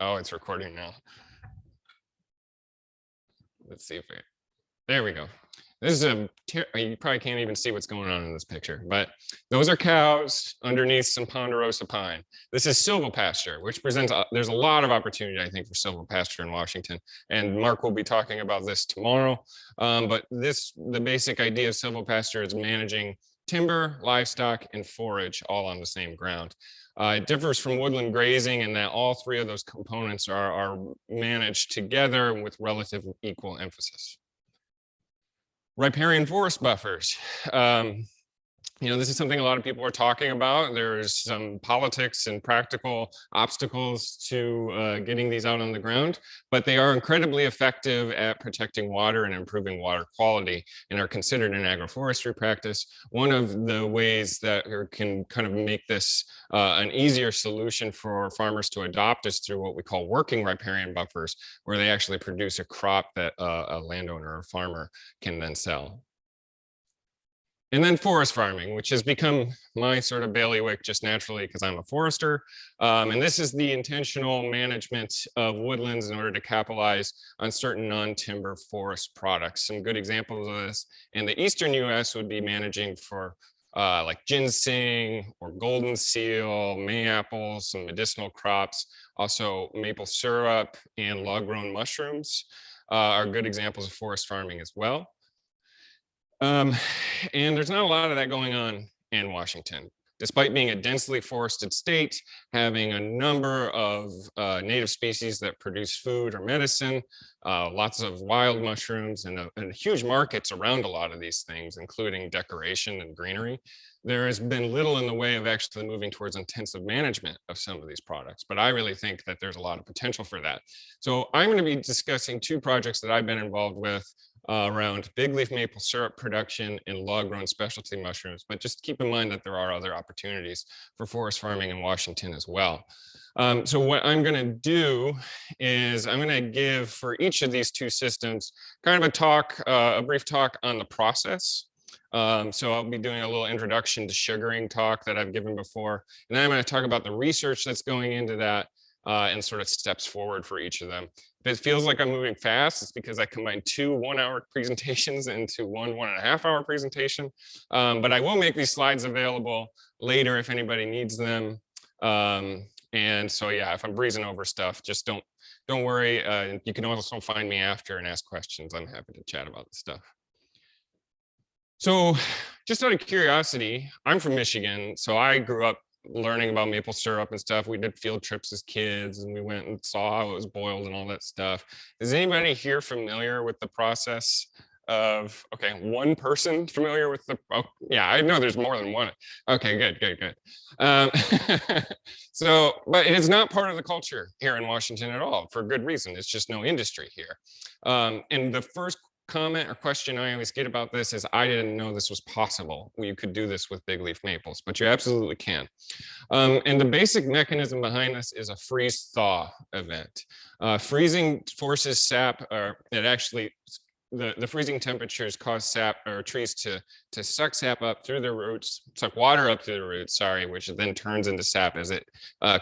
Oh, it's recording now. Let's see if there we go. This is you probably can't even see what's going on in this picture, but those are cows underneath some ponderosa pine. This is silvopasture, which presents, there's a lot of opportunity, I think, for silvopasture in Washington. And Mark will be talking about this tomorrow. But the basic idea of silvopasture is managing timber, livestock, and forage all on the same ground. It differs from woodland grazing in that all three of those components are managed together with relative equal emphasis. Riparian forest buffers. This is something a lot of people are talking about. There's some politics and practical obstacles to getting these out on the ground, but they are incredibly effective at protecting water and improving water quality and are considered an agroforestry practice. One of the ways that can kind of make this an easier solution for farmers to adopt is through what we call working riparian buffers, where they actually produce a crop that a landowner or farmer can then sell. And then forest farming, which has become my sort of bailiwick just naturally because I'm a forester. And this is the intentional management of woodlands in order to capitalize on certain non-timber forest products. Some good examples of this in the eastern US would be managing for like ginseng or golden seal, mayapple, some medicinal crops. Also maple syrup and log-grown mushrooms are good examples of forest farming as well. And there's not a lot of that going on in Washington. Despite being a densely forested state, having a number of native species that produce food or medicine, lots of wild mushrooms, and huge markets around a lot of these things, including decoration and greenery, there has been little in the way of actually moving towards intensive management of some of these products. But I really think that there's a lot of potential for that. So I'm going to be discussing two projects that I've been involved with around big leaf maple syrup production and log-grown specialty mushrooms, but just keep in mind that there are other opportunities for forest farming in Washington as well. So what I'm going to do is I'm going to give for each of these two systems kind of a talk, a brief talk on the process. So I'll be doing a little introduction to sugaring talk that I've given before, and then I'm going to talk about the research that's going into that and sort of steps forward for each of them. If it feels like I'm moving fast, it's because I combined two 1-hour presentations into one 1.5-hour presentation. But I will make these slides available later if anybody needs them. And so, yeah, if I'm breezing over stuff, just don't worry. You can also find me after and ask questions. I'm happy to chat about this stuff. So just out of curiosity, I'm from Michigan, so I grew up learning about maple syrup and stuff. We did field trips as kids and we went and saw how it was boiled and all that stuff. Is anybody here familiar with the process of, okay, one person familiar with the, oh, yeah, I know there's more than one. Okay, good. So, but it is not part of the culture here in Washington at all for good reason. It's just no industry here. And the first comment or question I always get about this is I didn't know this was possible. You could do this with big leaf maples, but you absolutely can. And the basic mechanism behind this is a freeze thaw event. Freezing forces sap, or it actually, the freezing temperatures cause sap or trees to suck sap up through their roots, suck water up through the roots, sorry, which then turns into sap as it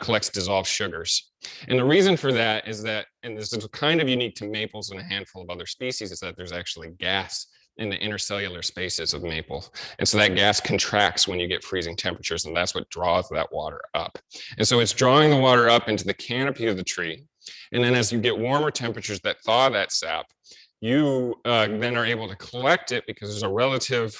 collects dissolved sugars. And the reason for that is that, and this is kind of unique to maples and a handful of other species, is that there's actually gas in the intercellular spaces of maple. And so that gas contracts when you get freezing temperatures, and that's what draws that water up. And so it's drawing the water up into the canopy of the tree. And then as you get warmer temperatures that thaw that sap, you then are able to collect it because there's a relative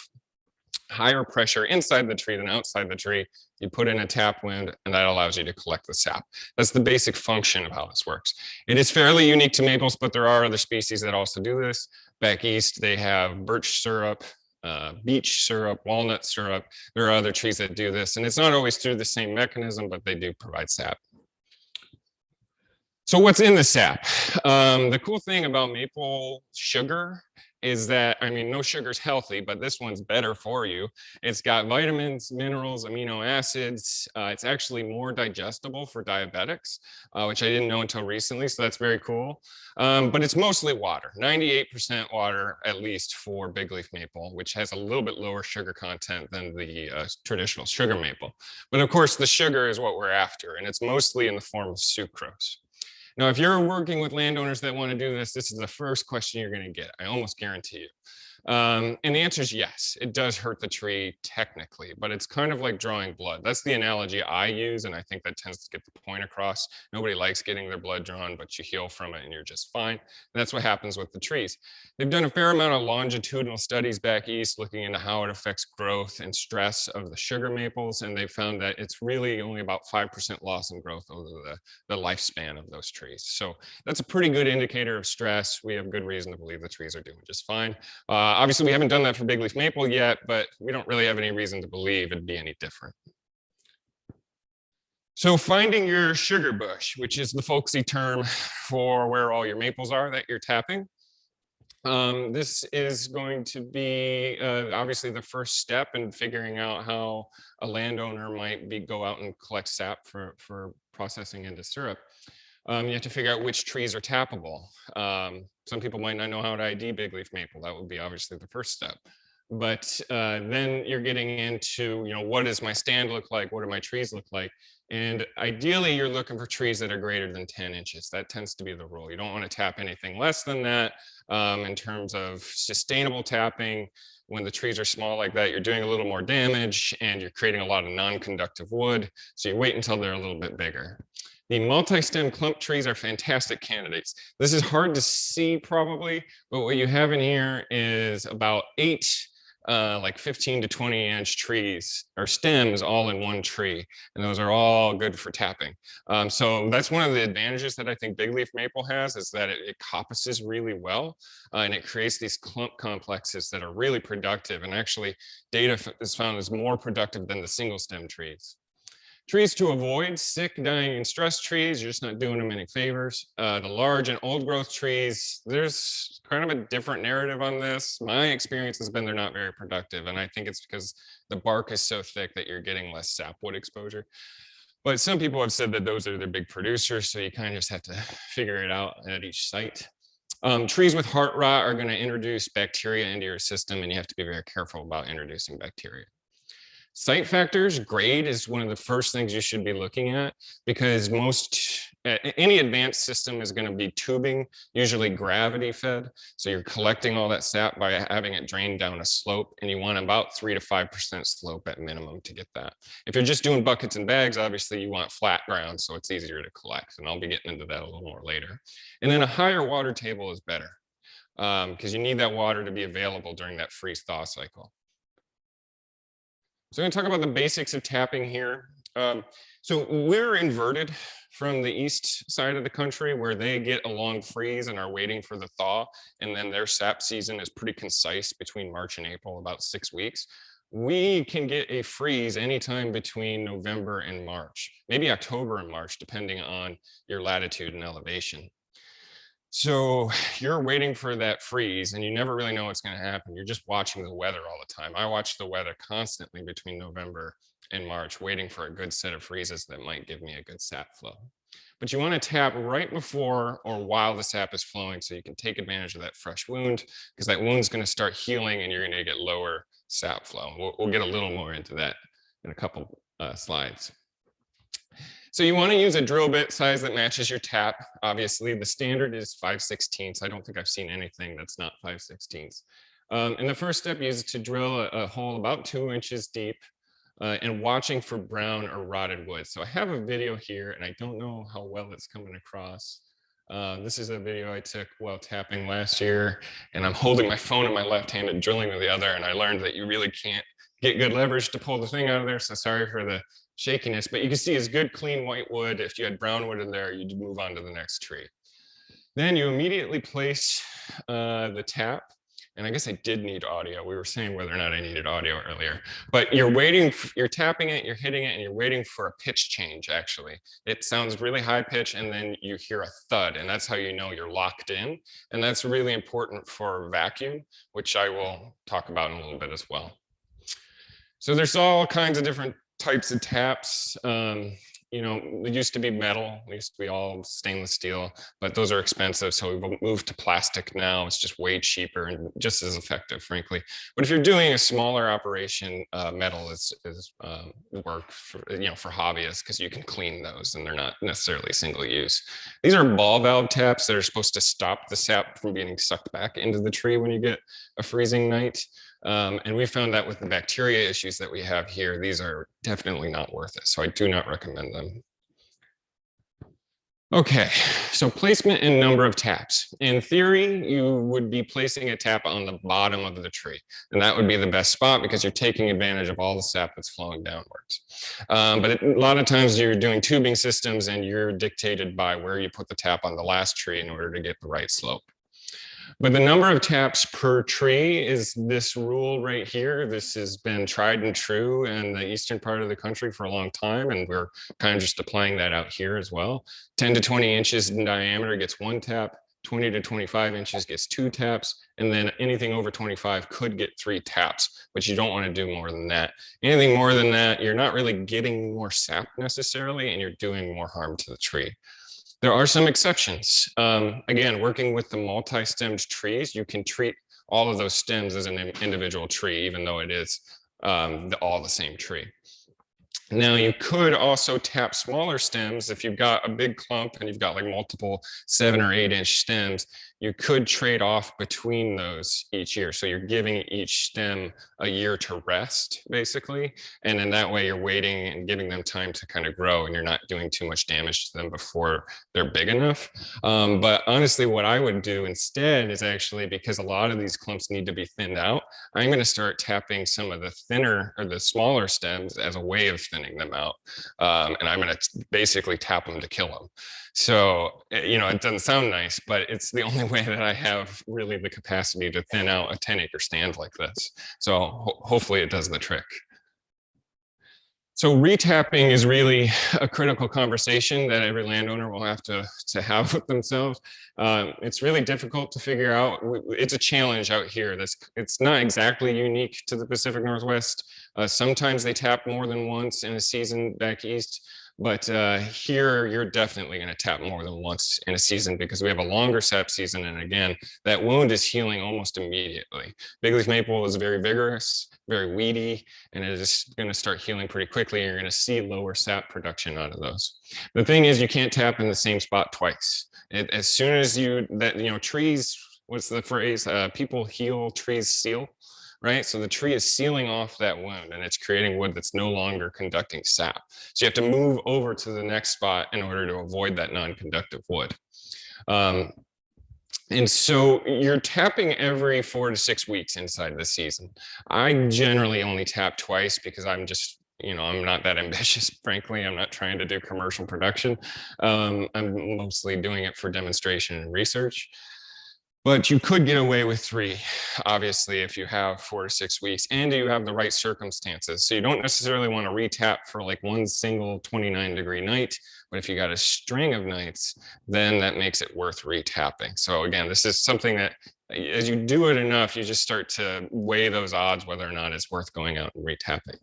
higher pressure inside the tree than outside the tree. You put in a tap wind and that allows you to collect the sap. That's the basic function of how this works. It is fairly unique to maples, but there are other species that also do this. Back east, they have birch syrup, beech syrup, walnut syrup. There are other trees that do this, and it's not always through the same mechanism, but they do provide sap. So what's in the sap? The cool thing about maple sugar is that, I mean, no sugar's healthy, but this one's better for you. It's got vitamins, minerals, amino acids. It's actually more digestible for diabetics, which I didn't know until recently, so that's very cool. But it's mostly water, 98% water at least for big leaf maple, which has a little bit lower sugar content than the traditional sugar maple. But of course, the sugar is what we're after, and it's mostly in the form of sucrose. Now, if you're working with landowners that want to do this, this is the first question you're going to get. I almost guarantee you. And the answer is yes, it does hurt the tree technically, but it's kind of like drawing blood. That's the analogy I use, and I think that tends to get the point across. Nobody likes getting their blood drawn, but you heal from it and you're just fine. And that's what happens with the trees. They've done a fair amount of longitudinal studies back east looking into how it affects growth and stress of the sugar maples, and they found that it's really only about 5% loss in growth over the lifespan of those trees. So that's a pretty good indicator of stress. We have good reason to believe the trees are doing just fine. Obviously, we haven't done that for big leaf maple yet, but we don't really have any reason to believe it'd be any different. So finding your sugar bush, which is the folksy term for where all your maples are that you're tapping. This is going to be obviously the first step in figuring out how a landowner might go out and collect sap for processing into syrup. You have to figure out which trees are tappable. Some people might not know how to ID big leaf maple. That would be obviously the first step. But then you're getting into, what does my stand look like? What do my trees look like? And ideally, you're looking for trees that are greater than 10 inches. That tends to be the rule. You don't want to tap anything less than that. In terms of sustainable tapping, when the trees are small like that, you're doing a little more damage and you're creating a lot of non-conductive wood. So you wait until they're a little bit bigger. The multi-stem clump trees are fantastic candidates. This is hard to see probably, but what you have in here is about 8 like 15 to 20 inch trees or stems all in one tree. And those are all good for tapping. So that's one of the advantages that I think big leaf maple has, is that it coppices really well. And it creates these clump complexes that are really productive. And actually data is found is more productive than the single stem trees. Trees to avoid: sick, dying, and stressed trees. You're just not doing them any favors. The large and old growth trees, there's kind of a different narrative on this. My experience has been they're not very productive, and I think it's because the bark is so thick that you're getting less sapwood exposure. But some people have said that those are their big producers, so you kind of just have to figure it out at each site. Trees with heart rot are going to introduce bacteria into your system, and you have to be very careful about introducing bacteria. Site factors, grade is one of the first things you should be looking at, because any advanced system is going to be tubing, usually gravity fed. So you're collecting all that sap by having it drain down a slope, and you want about 3 to 5% slope at minimum to get that. If you're just doing buckets and bags, obviously you want flat ground, so it's easier to collect, and I'll be getting into that a little more later. And then a higher water table is better, because you need that water to be available during that freeze-thaw cycle. So I'm going to talk about the basics of tapping here. So we're inverted from the east side of the country, where they get a long freeze and are waiting for the thaw, and then their sap season is pretty concise between March and April, about 6 weeks. We can get a freeze anytime between November and March, maybe October and March, depending on your latitude and elevation. So you're waiting for that freeze, and you never really know what's going to happen. You're just watching the weather all the time. I watch the weather constantly between November and March, waiting for a good set of freezes that might give me a good sap flow. But you want to tap right before or while the sap is flowing, so you can take advantage of that fresh wound, because that wound's going to start healing and you're going to get lower sap flow. We'll get a little more into that in a couple slides. So you want to use a drill bit size that matches your tap. Obviously, the standard is 5/16. I don't think I've seen anything that's not 5/16. And the first step is to drill a hole about 2 inches deep, and watching for brown or rotted wood. So I have a video here, and I don't know how well it's coming across. This is a video I took while tapping last year, and I'm holding my phone in my left hand and drilling with the other, and I learned that you really can't get good leverage to pull the thing out of there, so sorry for the shakiness, but you can see it's good clean white wood. If you had brown wood in there, you'd move on to the next tree. Then you immediately place the tap, and I guess I did need audio. We were saying whether or not I needed audio earlier, but you're waiting, you're tapping it, you're hitting it, and you're waiting for a pitch change, actually. It sounds really high pitch, and then you hear a thud, and that's how you know you're locked in. And that's really important for vacuum, which I will talk about in a little bit as well. So there's all kinds of different types of taps. You know, it used to be metal, it used to be all stainless steel, but those are expensive. So we've moved to plastic now. It's just way cheaper and just as effective, frankly. But if you're doing a smaller operation, metal is work for, you know, for hobbyists, because you can clean those and they're not necessarily single use. These are ball valve taps that are supposed to stop the sap from getting sucked back into the tree when you get a freezing night. And we found that with the bacteria issues that we have here, these are definitely not worth it. So I do not recommend them. Okay, so placement and number of taps. In theory, you would be placing a tap on the bottom of the tree, and that would be the best spot because you're taking advantage of all the sap that's flowing downwards. But a lot of times you're doing tubing systems and you're dictated by where you put the tap on the last tree in order to get the right slope. But the number of taps per tree is this rule right here. This has been tried and true in the eastern part of the country for a long time, and we're kind of just applying that out here as well. 10 to 20 inches in diameter gets 1 tap, 20 to 25 inches gets 2 taps, and then anything over 25 could get 3 taps, but you don't want to do more than that. Anything more than that, you're not really getting more sap necessarily, and you're doing more harm to the tree. There are some exceptions. Again, working with the multi-stemmed trees, you can treat all of those stems as an individual tree, even though it is all the same tree. Now, you could also tap smaller stems. If you've got a big clump and you've got like multiple 7 or 8 inch stems, you could trade off between those each year. So you're giving each stem a year to rest, basically. And in that way, you're waiting and giving them time to kind of grow, and you're not doing too much damage to them before they're big enough. But honestly, what I would do instead is actually, because a lot of these clumps need to be thinned out, I'm going to start tapping some of the thinner or the smaller stems as a way of thinning them out. And I'm going to basically tap them to kill them. So, you know, it doesn't sound nice, but it's the only way that I have really the capacity to thin out a 10-acre stand like this. So hopefully it does the trick. So retapping is really a critical conversation that every landowner will have to have with themselves. It's really difficult to figure out. It's a challenge out here. It's not exactly unique to the Pacific Northwest. Sometimes they tap more than once in a season back east. But here, you're definitely going to tap more than once in a season because we have a longer sap season. And again, that wound is healing almost immediately. Big leaf maple is very vigorous, very weedy, and it is going to start healing pretty quickly. And you're going to see lower sap production out of those. The thing is, you can't tap in the same spot twice. As soon as trees, what's the phrase? People heal, trees seal. Right? So the tree is sealing off that wound and it's creating wood that's no longer conducting sap. So you have to move over to the next spot in order to avoid that non-conductive wood. And so you're tapping every 4 to 6 weeks inside the season. I generally only tap twice because I'm just, I'm not that ambitious, frankly. I'm not trying to do commercial production. I'm mostly doing it for demonstration and research. But you could get away with 3, obviously, if you have 4 to 6 weeks and you have the right circumstances. So you don't necessarily want to retap for like one single 29-degree night, but if you got a string of nights, then that makes it worth retapping. So again, this is something that as you do it enough, you just start to weigh those odds whether or not it's worth going out and retapping.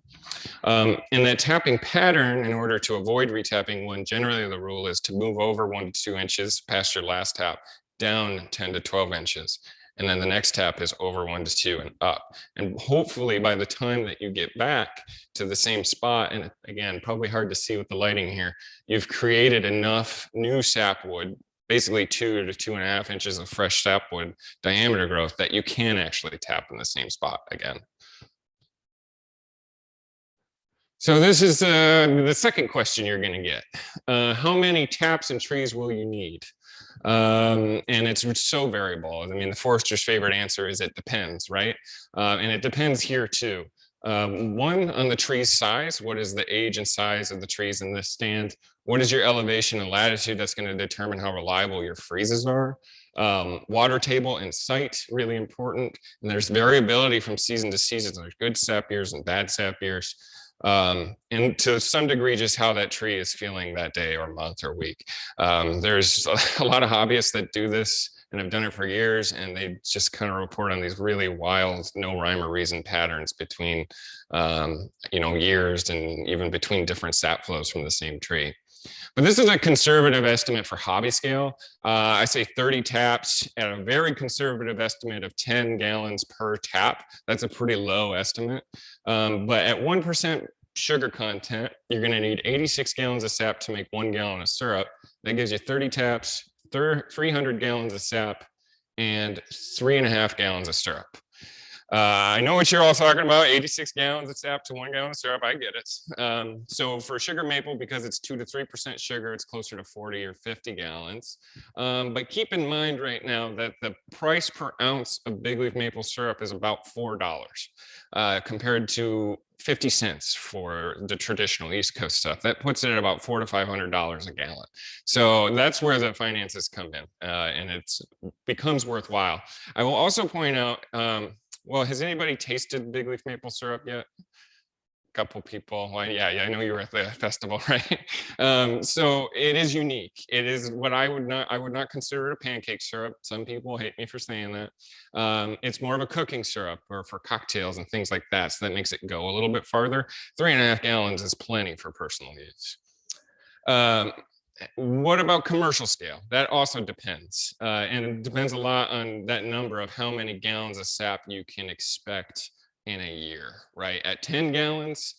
And that tapping pattern, in order to avoid retapping, generally the rule is to move over 1 to 2 inches past your last tap, down 10 to 12 inches. And then the next tap is over 1 to 2 and up. And hopefully by the time that you get back to the same spot, and again, probably hard to see with the lighting here, you've created enough new sapwood, basically 2 to 2.5 inches of fresh sapwood diameter growth, that you can actually tap in the same spot again. So this is the second question you're going to get. How many taps and trees will you need? And it's so variable. I mean, the forester's favorite answer is it depends, right? And it depends here too. One, on the tree's size, what is the age and size of the trees in this stand? What is your elevation and latitude? That's going to determine how reliable your freezes are. Water table and site, really important. And there's variability from season to season. There's good sap years and bad sap years. And to some degree, just how that tree is feeling that day or month or week. There's a lot of hobbyists that do this and have done it for years, and they just kind of report on these really wild, no rhyme or reason patterns between, years and even between different sap flows from the same tree. But this is a conservative estimate for hobby scale. I say 30 taps at a very conservative estimate of 10 gallons per tap. That's a pretty low estimate. But at 1% sugar content, you're going to need 86 gallons of sap to make 1 gallon of syrup. That gives you 30 taps, 300 gallons of sap, and 3.5 gallons of syrup. I know what you're all talking about, 86 gallons of sap to 1 gallon of syrup. I get it. So for sugar maple, because it's 2 to 3% sugar, it's closer to 40 or 50 gallons. But keep in mind right now that the price per ounce of big leaf maple syrup is about $4 compared to 50 cents for the traditional East Coast stuff. That puts it at about $400 to $500 a gallon. So that's where the finances come in, and it becomes worthwhile. I will also point out, well, has anybody tasted big leaf maple syrup yet? A couple people. Well, yeah, I know you were at the festival, right? So it is unique. It is what I would not consider it a pancake syrup. Some people hate me for saying that. It's more of a cooking syrup or for cocktails and things like that. So that makes it go a little bit farther. 3.5 gallons is plenty for personal use. What about commercial scale? That also depends. And it depends a lot on that number of how many gallons of sap you can expect in a year, right? At 10 gallons,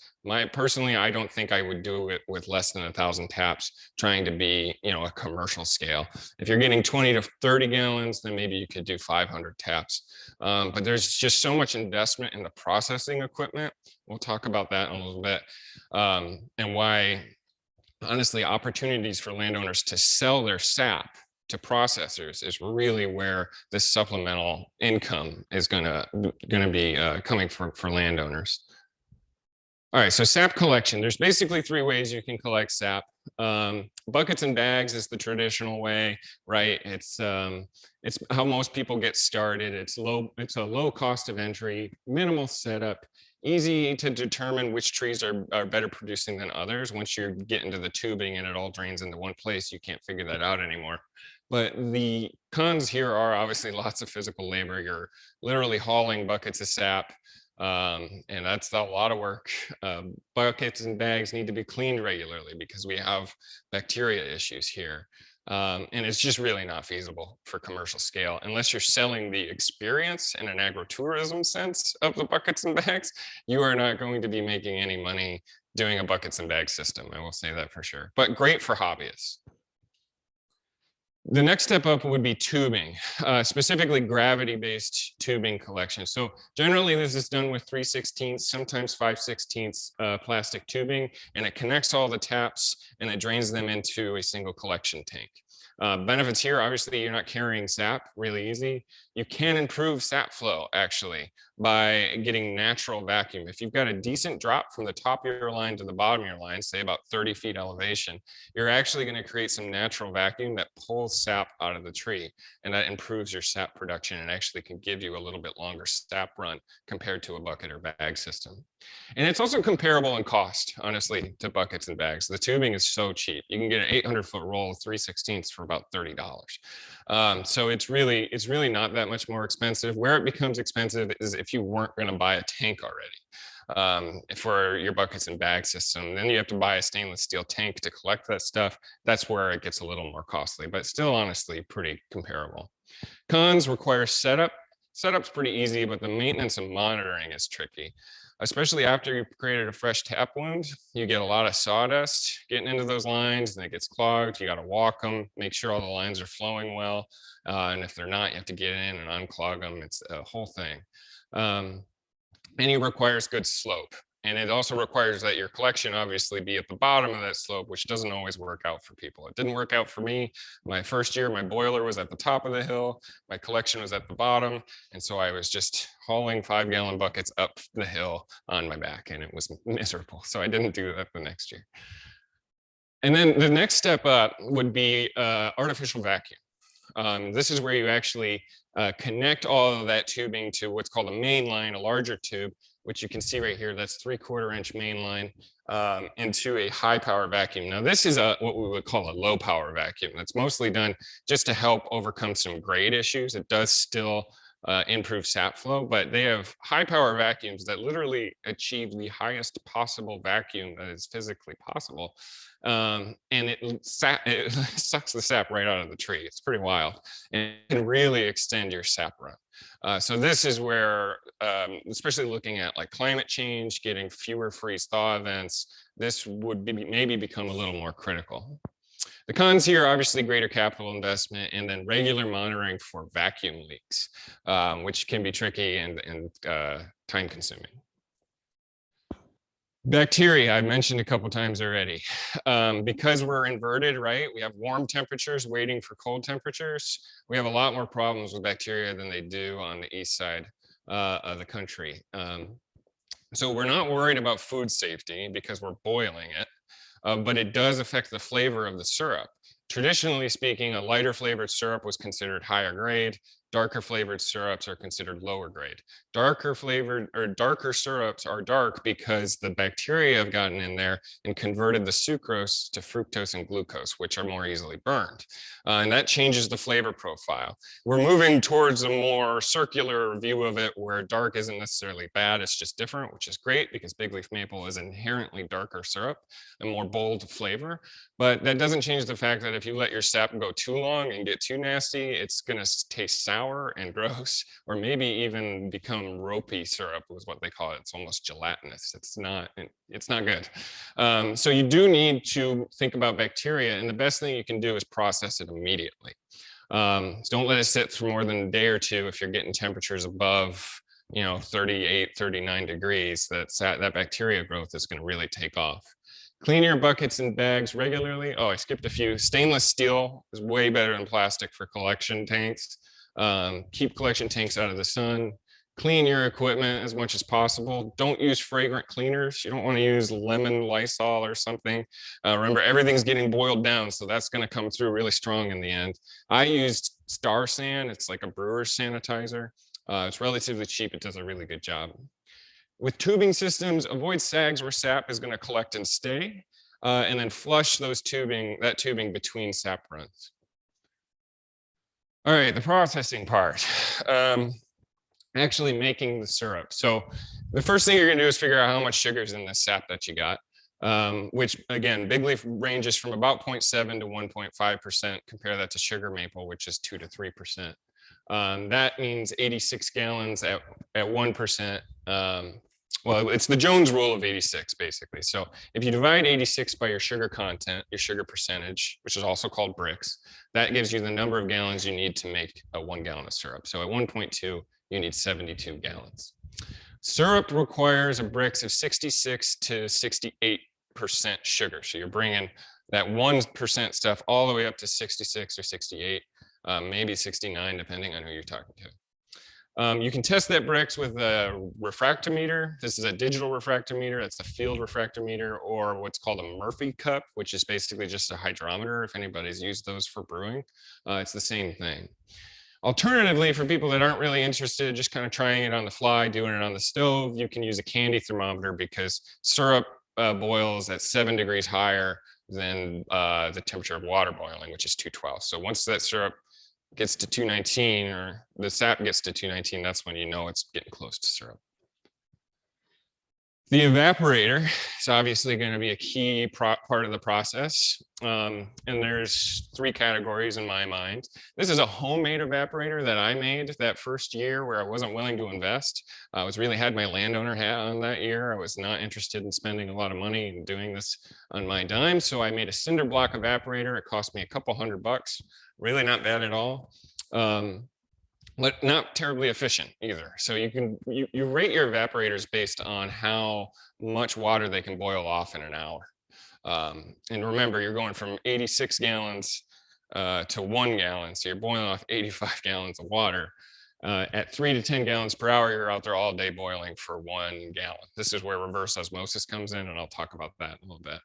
personally, I don't think I would do it with less than 1,000 taps trying to be, a commercial scale. If you're getting 20 to 30 gallons, then maybe you could do 500 taps. But there's just so much investment in the processing equipment. We'll talk about that in a little bit, and why, honestly, opportunities for landowners to sell their sap to processors is really where this supplemental income is gonna be coming for landowners. All right, so sap collection. There's basically 3 ways you can collect sap. Buckets and bags is the traditional way, right? It's how most people get started. It's a low cost of entry, minimal setup, easy to determine which trees are better producing than others. Once you get into the tubing and it all drains into one place, you can't figure that out anymore. But the cons here are obviously lots of physical labor. You're literally hauling buckets of sap, and that's a lot of work. Buckets and bags need to be cleaned regularly because we have bacteria issues here. And it's just really not feasible for commercial scale unless you're selling the experience in an agritourism sense of the buckets and bags. You are not going to be making any money doing a buckets and bags system. I will say that for sure, but great for hobbyists. The next step up would be tubing, specifically gravity-based tubing collection. So generally this is done with 3/16, sometimes 5/16 plastic tubing, and it connects all the taps and it drains them into a single collection tank. Benefits here, obviously you're not carrying sap, really easy. You can improve sap flow actually by getting natural vacuum. If you've got a decent drop from the top of your line to the bottom of your line, say about 30 feet elevation, you're actually going to create some natural vacuum that pulls sap out of the tree, and that improves your sap production and actually can give you a little bit longer sap run compared to a bucket or bag system. And it's also comparable in cost, honestly, to buckets and bags. The tubing is so cheap. You can get an 800-foot roll of 3/16 for about $30. So it's really not that much more expensive. Where it becomes expensive is if you weren't going to buy a tank already for your buckets and bag system. Then you have to buy a stainless steel tank to collect that stuff. That's where it gets a little more costly, but still honestly pretty comparable. Cons require setup. Setup's pretty easy, but the maintenance and monitoring is tricky, especially after you've created a fresh tap wound. You get a lot of sawdust getting into those lines and it gets clogged. You got to walk them, make sure all the lines are flowing well. And if they're not, you have to get in and unclog them. It's a whole thing. And it requires good slope. And it also requires that your collection obviously be at the bottom of that slope, which doesn't always work out for people. It didn't work out for me. My first year, my boiler was at the top of the hill, my collection was at the bottom, and so I was just hauling 5-gallon buckets up the hill on my back, and it was miserable. So I didn't do that the next year. And then the next step up would be artificial vacuum. This is where you actually connect all of that tubing to what's called a main line, a larger tube, which you can see right here. That's 3/4 inch main line into a high power vacuum. Now this is what we would call a low power vacuum. That's mostly done just to help overcome some grade issues. It does still improve sap flow, but they have high power vacuums that literally achieve the highest possible vacuum that is physically possible. And it sucks the sap right out of the tree. It's pretty wild, and it can really extend your sap run. So this is where, especially looking at like climate change, getting fewer freeze thaw events, this would maybe become a little more critical. The cons here are obviously greater capital investment and then regular monitoring for vacuum leaks, which can be tricky and time consuming. Bacteria, I mentioned a couple times already. Because we're inverted, right? We have warm temperatures waiting for cold temperatures. We have a lot more problems with bacteria than they do on the east side of the country. So we're not worried about food safety because we're boiling it, but it does affect the flavor of the syrup. Traditionally speaking, a lighter flavored syrup was considered higher grade. Darker flavored syrups are considered lower grade. Darker flavored or darker syrups are dark because the bacteria have gotten in there and converted the sucrose to fructose and glucose, which are more easily burned. And that changes the flavor profile. We're moving towards a more circular view of it where dark isn't necessarily bad, it's just different, which is great because big leaf maple is inherently darker syrup and more bold flavor. But that doesn't change the fact that if you let your sap go too long and get too nasty, it's going to taste sour and gross, or maybe even become ropey syrup is what they call it. It's almost gelatinous. It's not good. So you do need to think about bacteria, and the best thing you can do is process it immediately. So don't let it sit for more than a day or two if you're getting temperatures above 38, 39 degrees. That bacteria growth is going to really take off. Clean your buckets and bags regularly. Oh, I skipped a few. Stainless steel is way better than plastic for collection tanks. Keep collection tanks out of the sun. Clean your equipment as much as possible. Don't use fragrant cleaners. You don't want to use lemon Lysol or something. Remember, everything's getting boiled down, so that's going to come through really strong in the end. I used Star San. It's like a brewer's sanitizer. It's relatively cheap. It does a really good job. With tubing systems, avoid sags where sap is going to collect and stay, and then flush that tubing between sap runs. All right, the processing part, actually making the syrup. So the first thing you're going to do is figure out how much sugar is in the sap that you got, which again, big leaf ranges from about 0.7 to 1.5%. Compare that to sugar maple, which is 2 to 3%. That means 86 gallons at 1%. Well, it's the Jones rule of 86, basically. So if you divide 86 by your sugar content, your sugar percentage, which is also called Brix, that gives you the number of gallons you need to make a 1 gallon of syrup. So at 1.2, you need 72 gallons. Syrup requires a Brix of 66 to 68% sugar. So you're bringing that 1% stuff all the way up to 66 or 68, maybe 69, depending on who you're talking to. You can test that Brix with a refractometer. This is a digital refractometer. It's a field refractometer, or what's called a Murphy cup, which is basically just a hydrometer. If anybody's used those for brewing, it's the same thing. Alternatively, for people that aren't really interested, just kind of trying it on the fly, doing it on the stove, you can use a candy thermometer because syrup boils at 7 degrees higher than the temperature of water boiling, which is 212. So once that syrup gets to 219, or the sap gets to 219, that's when you know it's getting close to syrup. The evaporator is obviously going to be a key part of the process. And there's 3 categories in my mind. This is a homemade evaporator that I made that first year where I wasn't willing to invest. I was really had my landowner hat on that year. I was not interested in spending a lot of money and doing this on my dime. So I made a cinder block evaporator. It cost me a couple $100. Really not bad at all. but not terribly efficient either. So you rate your evaporators based on how much water they can boil off in an hour. And remember, you're going from 86 gallons to 1 gallon. So you're boiling off 85 gallons of water. At 3 to 10 gallons per hour, you're out there all day boiling for 1 gallon. This is where reverse osmosis comes in, and I'll talk about that in a little bit.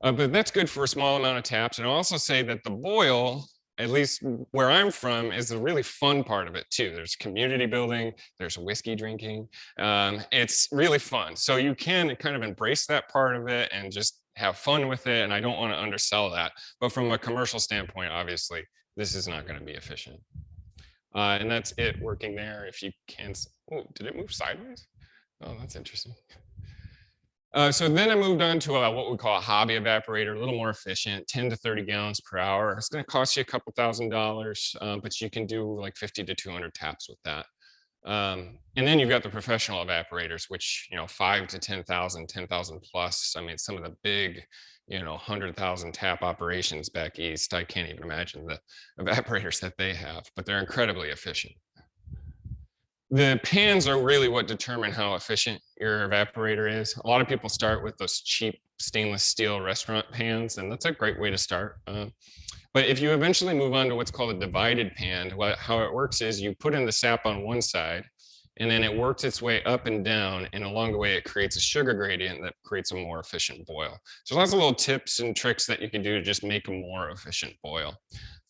But that's good for a small amount of taps. And I'll also say that the boil, at least where I'm from, is the really fun part of it too. There's community building, there's whiskey drinking. It's really fun. So you can kind of embrace that part of it and just have fun with it. And I don't want to undersell that. But from a commercial standpoint, obviously, this is not going to be efficient. And that's it working there. If you can, oh, did it move sideways? Oh, that's interesting. So then I moved on to what we call a hobby evaporator, a little more efficient, 10 to 30 gallons per hour. It's going to cost you a couple $1,000s, but you can do like 50 to 200 taps with that. And then you've got the professional evaporators, which, 5 to 10,000, 10,000 plus. I mean, some of the big, 100,000 tap operations back east. I can't even imagine the evaporators that they have, but they're incredibly efficient. The pans are really what determine how efficient your evaporator is. A lot of people start with those cheap stainless steel restaurant pans, and that's a great way to start. But if you eventually move on to what's called a divided pan, how it works is you put in the sap on one side, and then it works its way up and down, and along the way it creates a sugar gradient that creates a more efficient boil. So lots of little tips and tricks that you can do to just make a more efficient boil.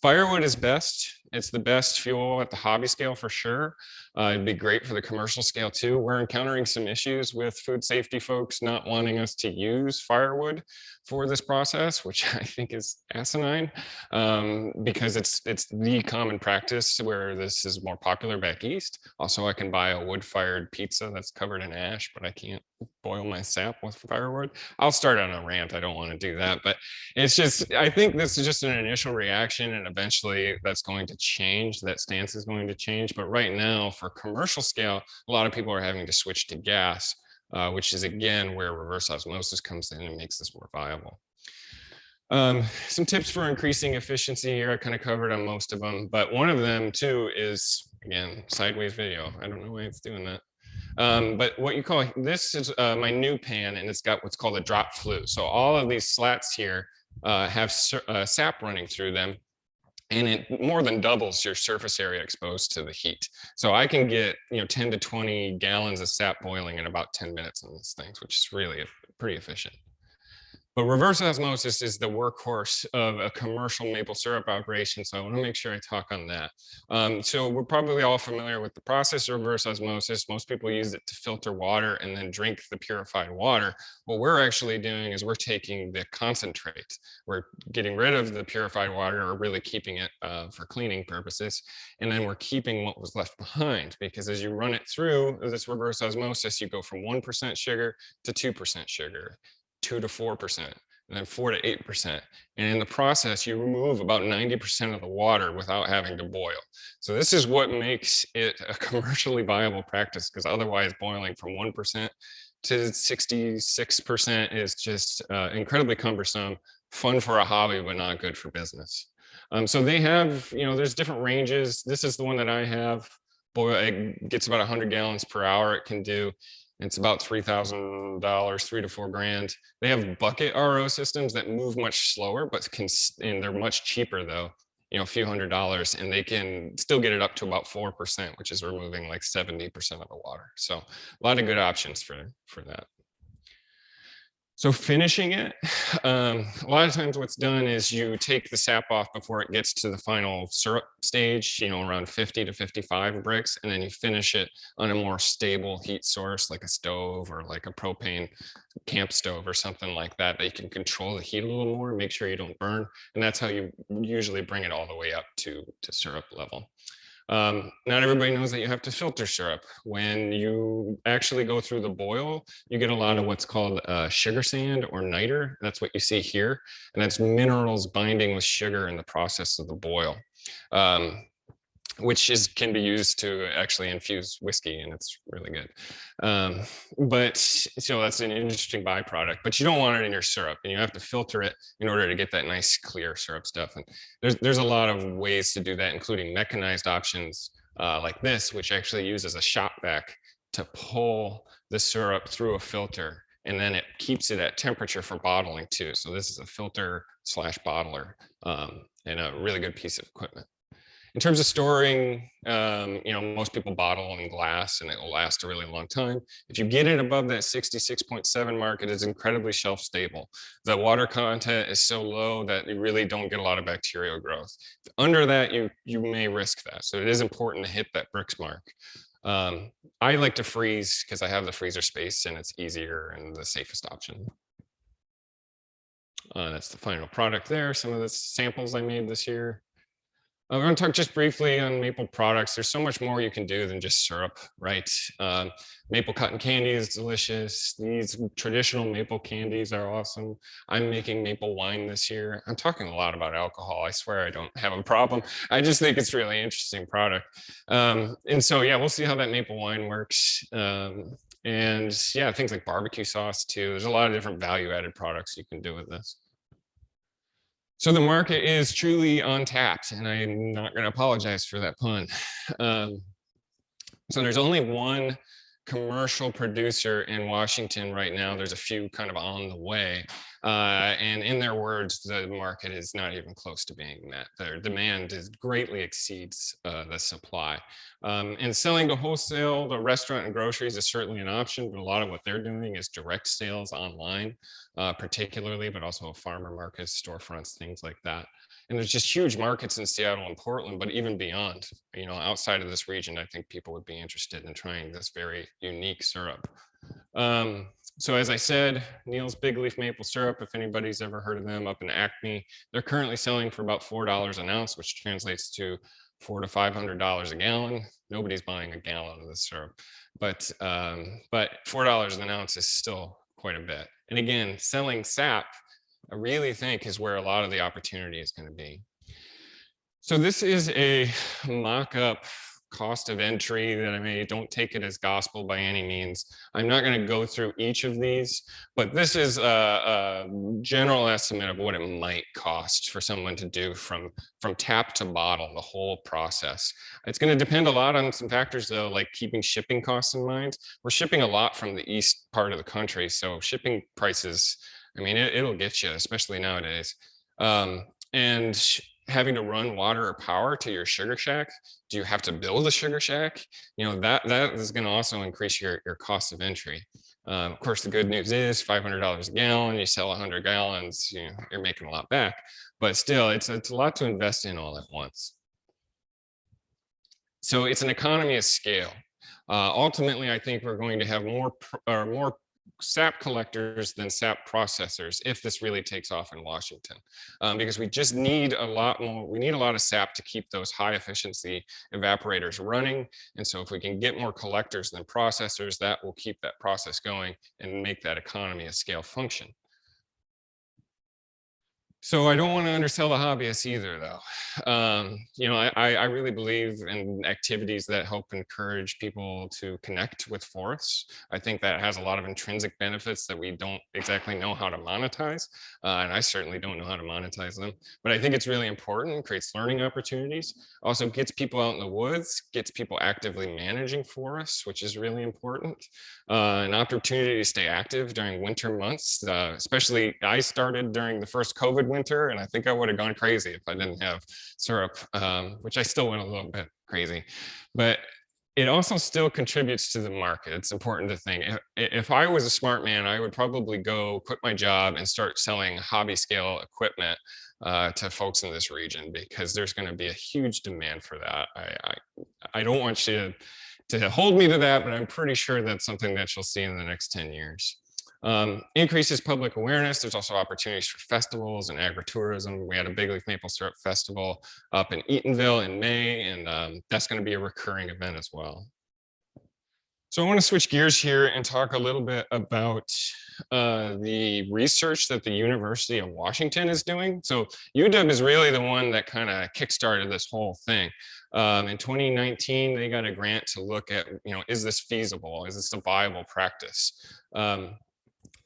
Firewood is best. It's the best fuel at the hobby scale for sure. It'd be great for the commercial scale too. We're encountering some issues with food safety folks not wanting us to use firewood for this process, which I think is asinine, because it's the common practice where this is more popular back east. Also, I can buy a wood-fired pizza that's covered in ash, but I can't boil my sap with firewood. I'll start on a rant. I don't want to do that, but it's just, I think this is just an initial reaction, and eventually that's going to change. That stance is going to change. But right now, for commercial scale, a lot of people are having to switch to gas, which is again where reverse osmosis comes in and makes this more viable. Some tips for increasing efficiency here. I kind of covered on most of them, but one of them too is, again, sideways video. I don't know why it's doing that. But what you call, this is my new pan, and it's got what's called a drop flue. So all of these slats here have sap running through them, and it more than doubles your surface area exposed to the heat. So I can get 10 to 20 gallons of sap boiling in about 10 minutes on these things, which is really pretty efficient. But reverse osmosis is the workhorse of a commercial maple syrup operation, so I want to make sure I talk on that. So we're probably all familiar with the process of reverse osmosis. Most people use it to filter water and then drink the purified water. What we're actually doing is we're taking the concentrate. We're getting rid of the purified water, or really keeping it for cleaning purposes, and then we're keeping what was left behind, because as you run it through this reverse osmosis, you go from 1% sugar to 2% sugar, 2 to 4%, and then 4 to 8%. And in the process, you remove about 90% of the water without having to boil. So this is what makes it a commercially viable practice, because otherwise boiling from 1% to 66% is just incredibly cumbersome, fun for a hobby, but not good for business. So they have, there's different ranges. This is the one that I have. It gets about 100 gallons per hour it can do. It's about $3,000, $3 to $4 grand. They have bucket RO systems that move much slower, but and they're much cheaper though, a few $100s, and they can still get it up to about 4%, which is removing like 70% of the water. So a lot of good options for that. So finishing it, a lot of times what's done is you take the sap off before it gets to the final syrup stage, around 50 to 55 bricks, and then you finish it on a more stable heat source like a stove or like a propane camp stove or something like that, that you can control the heat a little more, make sure you don't burn. And that's how you usually bring it all the way up to syrup level. Not everybody knows that you have to filter syrup. When you actually go through the boil, you get a lot of what's called sugar sand or niter. That's what you see here. And that's minerals binding with sugar in the process of the boil, which can be used to actually infuse whiskey, and it's really good. But that's an interesting byproduct, but you don't want it in your syrup, and you have to filter it in order to get that nice clear syrup stuff. And there's a lot of ways to do that, including mechanized options. like this, which actually uses a shop vac to pull the syrup through a filter, and then it keeps it at temperature for bottling too. So this is a filter slash bottler, and a really good piece of equipment. In terms of storing, most people bottle in glass and it will last a really long time. If you get it above that 66.7 mark, it is incredibly shelf stable. The water content is so low that you really don't get a lot of bacterial growth. Under that, you may risk that. So it is important to hit that Brix mark. I like to freeze because I have the freezer space and it's easier and the safest option. That's the final product there. Some of the samples I made this year. We're going to talk just briefly on maple products. There's so much more you can do than just syrup, right? Maple cotton candy is delicious. These traditional maple candies are awesome. I'm making maple wine this year. I'm talking a lot about alcohol. I swear I don't have a problem. I just think it's really interesting product. And so, yeah, we'll see how that maple wine works. And yeah, things like barbecue sauce too. There's a lot of different value-added products you can do with this. So the market is truly untapped, and I'm not going to apologize for that pun. So there's only one commercial producer in Washington right now. There's a few kind of on the way. And in their words, the market is not even close to being met. Their demand greatly exceeds the supply. And selling to wholesale, the restaurant and groceries is certainly an option, but a lot of what they're doing is direct sales online, particularly, but also farmer markets, storefronts, things like that. And there's just huge markets in Seattle and Portland, but even beyond, outside of this region, I think people would be interested in trying this very unique syrup. So as I said, Neil's Big Leaf Maple Syrup, if anybody's ever heard of them up in Acme, they're currently selling for about $4 an ounce, which translates to $400 to $500 a gallon. Nobody's buying a gallon of this syrup, but $4 an ounce is still quite a bit. And again, selling sap, I really think is where a lot of the opportunity is going to be. So this is a mock-up cost of entry that I made. Don't take it as gospel by any means. I'm not going to go through each of these, but this is a general estimate of what it might cost for someone to do from tap to bottle, the whole process. It's going to depend a lot on some factors though, like keeping shipping costs in mind. We're shipping a lot from the east part of the country, so shipping prices, I mean, it'll get you, especially nowadays. And having to run water or power to your sugar shack. Do you have to build a sugar shack? That is going to also increase your cost of entry. Of course, the good news is $500 a gallon. You sell 100 gallons, you're making a lot back. But still, it's a lot to invest in all at once. So it's an economy of scale. Ultimately, I think we're going to have more sap collectors than sap processors if this really takes off in Washington, because we just need a lot more. We need a lot of sap to keep those high efficiency evaporators running. And so if we can get more collectors than processors, that will keep that process going and make that economy of scale function. So I don't want to undersell the hobbyists either, though. I really believe in activities that help encourage people to connect with forests. I think that has a lot of intrinsic benefits that we don't exactly know how to monetize, and I certainly don't know how to monetize them. But I think it's really important, creates learning opportunities, also gets people out in the woods, gets people actively managing forests, which is really important. An opportunity to stay active during winter months, especially I started during the first COVID winter, and I think I would have gone crazy if I didn't have syrup, which I still went a little bit crazy. But it also still contributes to the market. It's important to think. If I was a smart man, I would probably go quit my job and start selling hobby scale equipment to folks in this region, because there's going to be a huge demand for that. I don't want you to hold me to that, but I'm pretty sure that's something that you'll see in the next 10 years. Increases public awareness. There's also opportunities for festivals and agritourism. We had a Big Leaf Maple Syrup Festival up in Eatonville in May, and that's going to be a recurring event as well. So I want to switch gears here and talk a little bit about the research that the University of Washington is doing. So UW is really the one that kind of kickstarted this whole thing. In 2019, they got a grant to look at, is this feasible? Is this a viable practice?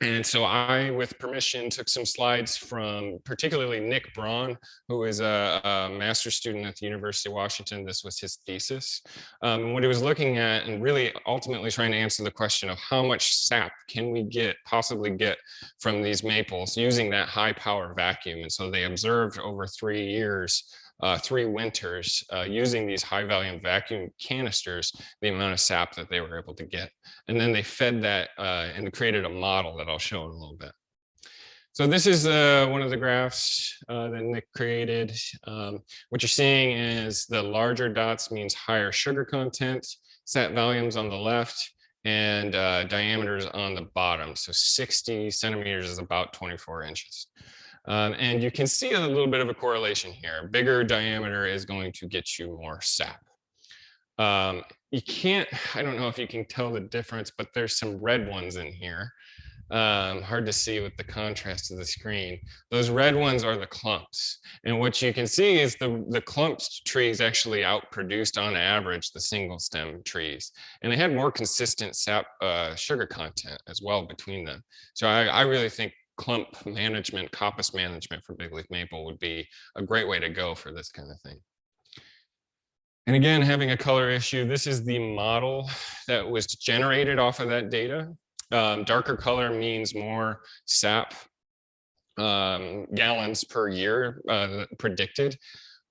And so I, with permission, took some slides from particularly Nick Braun, who is a master's student at the University of Washington. This was his thesis. What he was looking at and really ultimately trying to answer the question of how much sap can we possibly get from these maples using that high power vacuum. And so they observed over 3 years 3 winters using these high volume vacuum canisters, the amount of sap that they were able to get. And then they fed that and created a model that I'll show in a little bit. So this is one of the graphs that Nick created. What you're seeing is the larger dots means higher sugar content, sap volumes on the left, and diameters on the bottom. So 60 centimeters is about 24 inches. And you can see a little bit of a correlation here. Bigger diameter is going to get you more sap. You can't, I don't know if you can tell the difference, but there's some red ones in here. Hard to see with the contrast of the screen. Those red ones are the clumps. And what you can see is the clumps trees actually outproduced on average the single stem trees. And they had more consistent sap sugar content as well between them. So I really think clump management, coppice management for big leaf maple would be a great way to go for this kind of thing. And again, having a color issue, this is the model that was generated off of that data. Darker color means more sap gallons per year predicted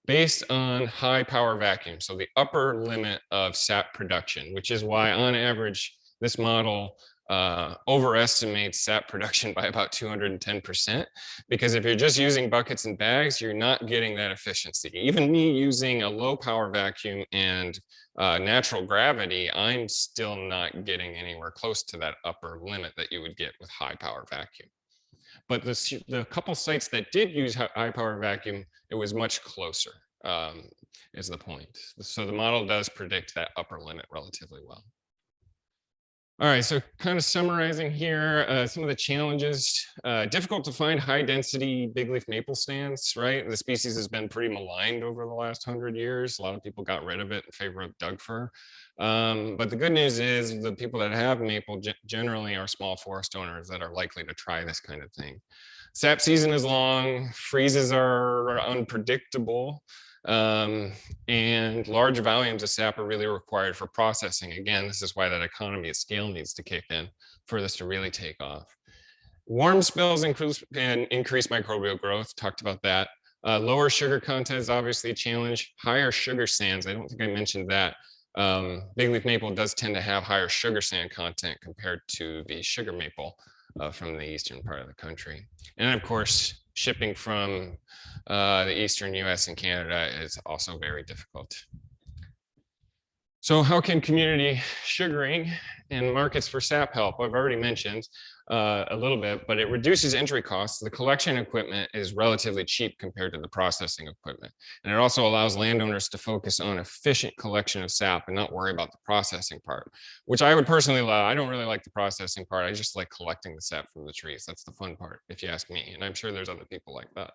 based on high power vacuum. So the upper limit of sap production, which is why on average, this model overestimates sap production by about 210%, because if you're just using buckets and bags, you're not getting that efficiency. Even me using a low power vacuum and natural gravity, I'm still not getting anywhere close to that upper limit that you would get with high power vacuum. But the couple sites that did use high power vacuum, it was much closer, is the point. So the model does predict that upper limit relatively well. All right, so kind of summarizing here, some of the challenges. Difficult to find high density big leaf maple stands, right? The species has been pretty maligned over the last 100 years. A lot of people got rid of it in favor of Doug fir. But the good news is the people that have maple generally are small forest owners that are likely to try this kind of thing. Sap season is long, freezes are unpredictable. And large volumes of sap are really required for processing. Again, this is why that economy of scale needs to kick in for this to really take off. Warm spells increase microbial growth, talked about that. Lower sugar content is obviously a challenge. Higher sugar sands, I don't think I mentioned that. Big leaf maple does tend to have higher sugar sand content compared to the sugar maple from the eastern part of the country. And of course, shipping from the eastern US and Canada is also very difficult. So how can community sugaring and markets for sap help? I've already mentioned a little bit, but it reduces entry costs. The collection equipment is relatively cheap compared to the processing equipment. And it also allows landowners to focus on efficient collection of sap and not worry about the processing part, which I would personally love. I don't really like the processing part. I just like collecting the sap from the trees. That's the fun part, if you ask me. And I'm sure there's other people like that.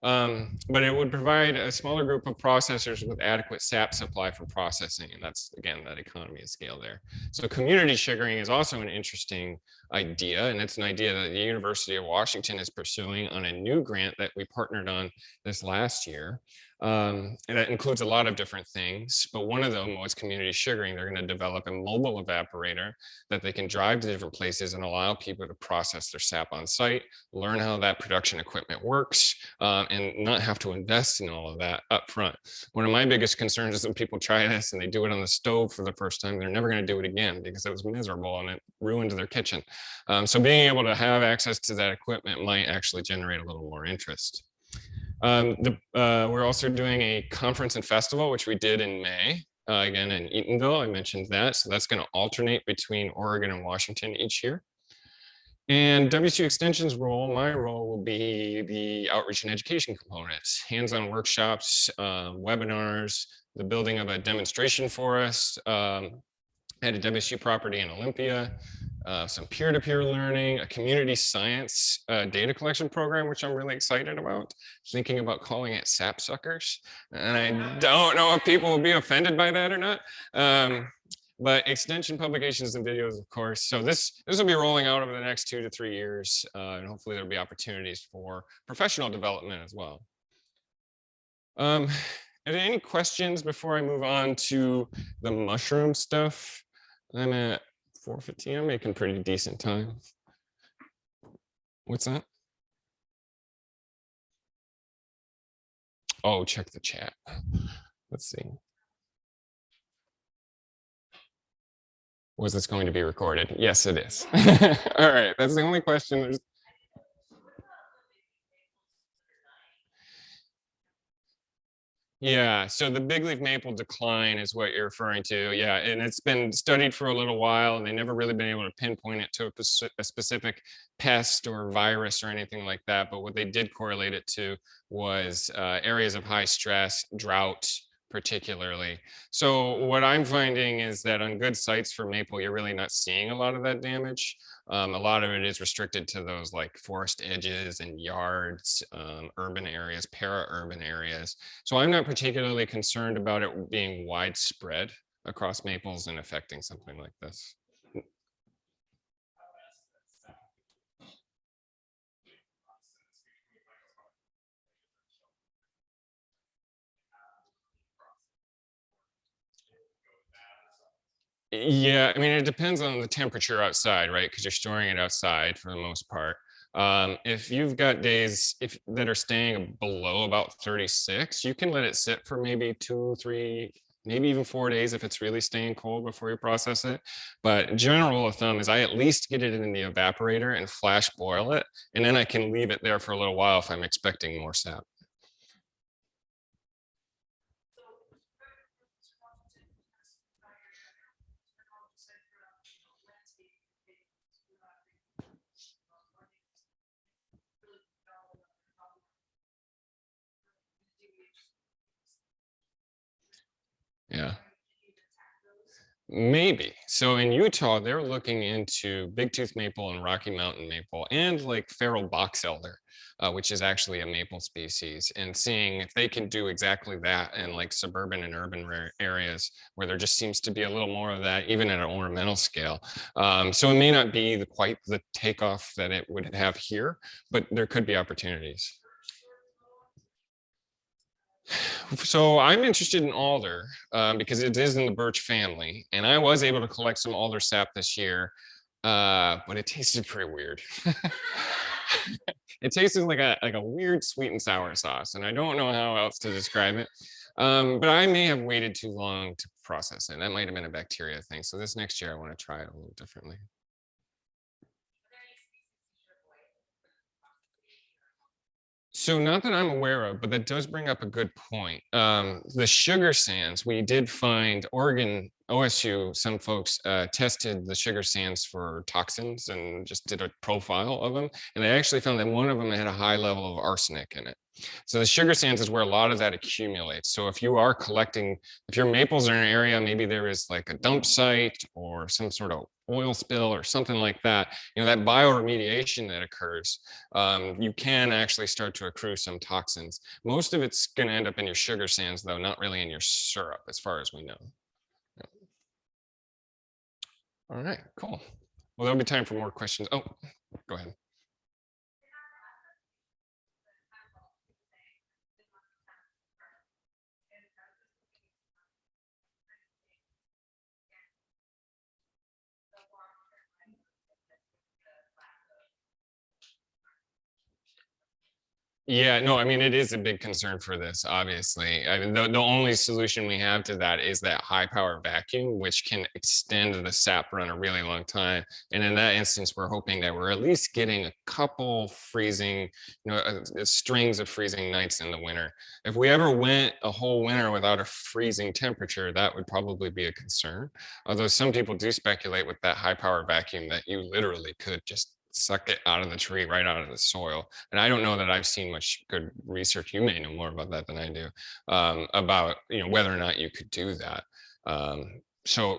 But it would provide a smaller group of processors with adequate sap supply for processing. And that's, again, that economy of scale there. So community sugaring is also an interesting idea. And it's an idea that the University of Washington is pursuing on a new grant that we partnered on this last year. And that includes a lot of different things, but one of them was community sugaring. They're going to develop a mobile evaporator that they can drive to different places and allow people to process their sap on site, learn how that production equipment works, and not have to invest in all of that up front. One of my biggest concerns is when people try this and they do it on the stove for the first time, they're never going to do it again because it was miserable and it ruined their kitchen. So being able to have access to that equipment might actually generate a little more interest. We're also doing a conference and festival, which we did in May, again in Eatonville. I mentioned that. So that's going to alternate between Oregon and Washington each year. And WSU Extension's role, my role, will be the outreach and education components, hands-on workshops, webinars, the building of a demonstration forest at a WSU property in Olympia, some peer-to-peer learning, a community science data collection program, which I'm really excited about, thinking about calling it sapsuckers. And I don't know if people will be offended by that or not. but extension publications and videos, of course. So this will be rolling out over the next 2 to 3 years, and hopefully there'll be opportunities for professional development as well. Are there any questions before I move on to the mushroom stuff? I'm at 4:15. I'm making pretty decent time. What's that? Oh, check the chat. Let's see. Was this going to be recorded? Yes, it is. All right, that's the only question. Yeah, so the big leaf maple decline is what you're referring to. Yeah, and it's been studied for a little while, and they never really been able to pinpoint it to a specific pest or virus or anything like that. But what they did correlate it to was areas of high stress, drought, particularly. So what I'm finding is that on good sites for maple, you're really not seeing a lot of that damage. A lot of it is restricted to those like forest edges and yards, urban areas, para-urban areas. So I'm not particularly concerned about it being widespread across maples and affecting something like this. Yeah, I mean, it depends on the temperature outside, right? Because you're storing it outside for the most part. If you've got days that are staying below about 36, you can let it sit for maybe 2, 3, maybe even 4 days if it's really staying cold before you process it. But general rule of thumb is I at least get it in the evaporator and flash boil it, and then I can leave it there for a little while if I'm expecting more sap. Yeah. Maybe. So in Utah, they're looking into big tooth maple and Rocky Mountain maple and like feral box elder, which is actually a maple species, and seeing if they can do exactly that in like suburban and urban areas where there just seems to be a little more of that, even at an ornamental scale. So it may not be quite the takeoff that it would have here, but there could be opportunities. So I'm interested in alder because it is in the birch family, and I was able to collect some alder sap this year, but it tasted pretty weird. It tasted like a weird sweet and sour sauce, and I don't know how else to describe it. But I may have waited too long to process it. That might have been a bacteria thing. So this next year, I want to try it a little differently. So not that I'm aware of, but that does bring up a good point. The sugar sands, we did find Oregon, OSU, some folks tested the sugar sands for toxins and just did a profile of them. And they actually found that one of them had a high level of arsenic in it. So the sugar sands is where a lot of that accumulates. So if you are collecting, if your maples are in an area, maybe there is like a dump site or some sort of oil spill or something like that, that bioremediation that occurs, you can actually start to accrue some toxins. Most of it's going to end up in your sugar sands, though, not really in your syrup, as far as we know. All right, cool. Well, there'll be time for more questions. Oh, go ahead. Yeah, no, I mean, it is a big concern for this, obviously. I mean, the only solution we have to that is that high power vacuum, which can extend the sap run a really long time. And in that instance, we're hoping that we're at least getting a couple freezing, strings of freezing nights in the winter. If we ever went a whole winter without a freezing temperature, that would probably be a concern. Although some people do speculate with that high power vacuum that you literally could just suck it out of the tree, right out of the soil. And I don't know that I've seen much good research. You may know more about that than I do, about whether or not you could do that. So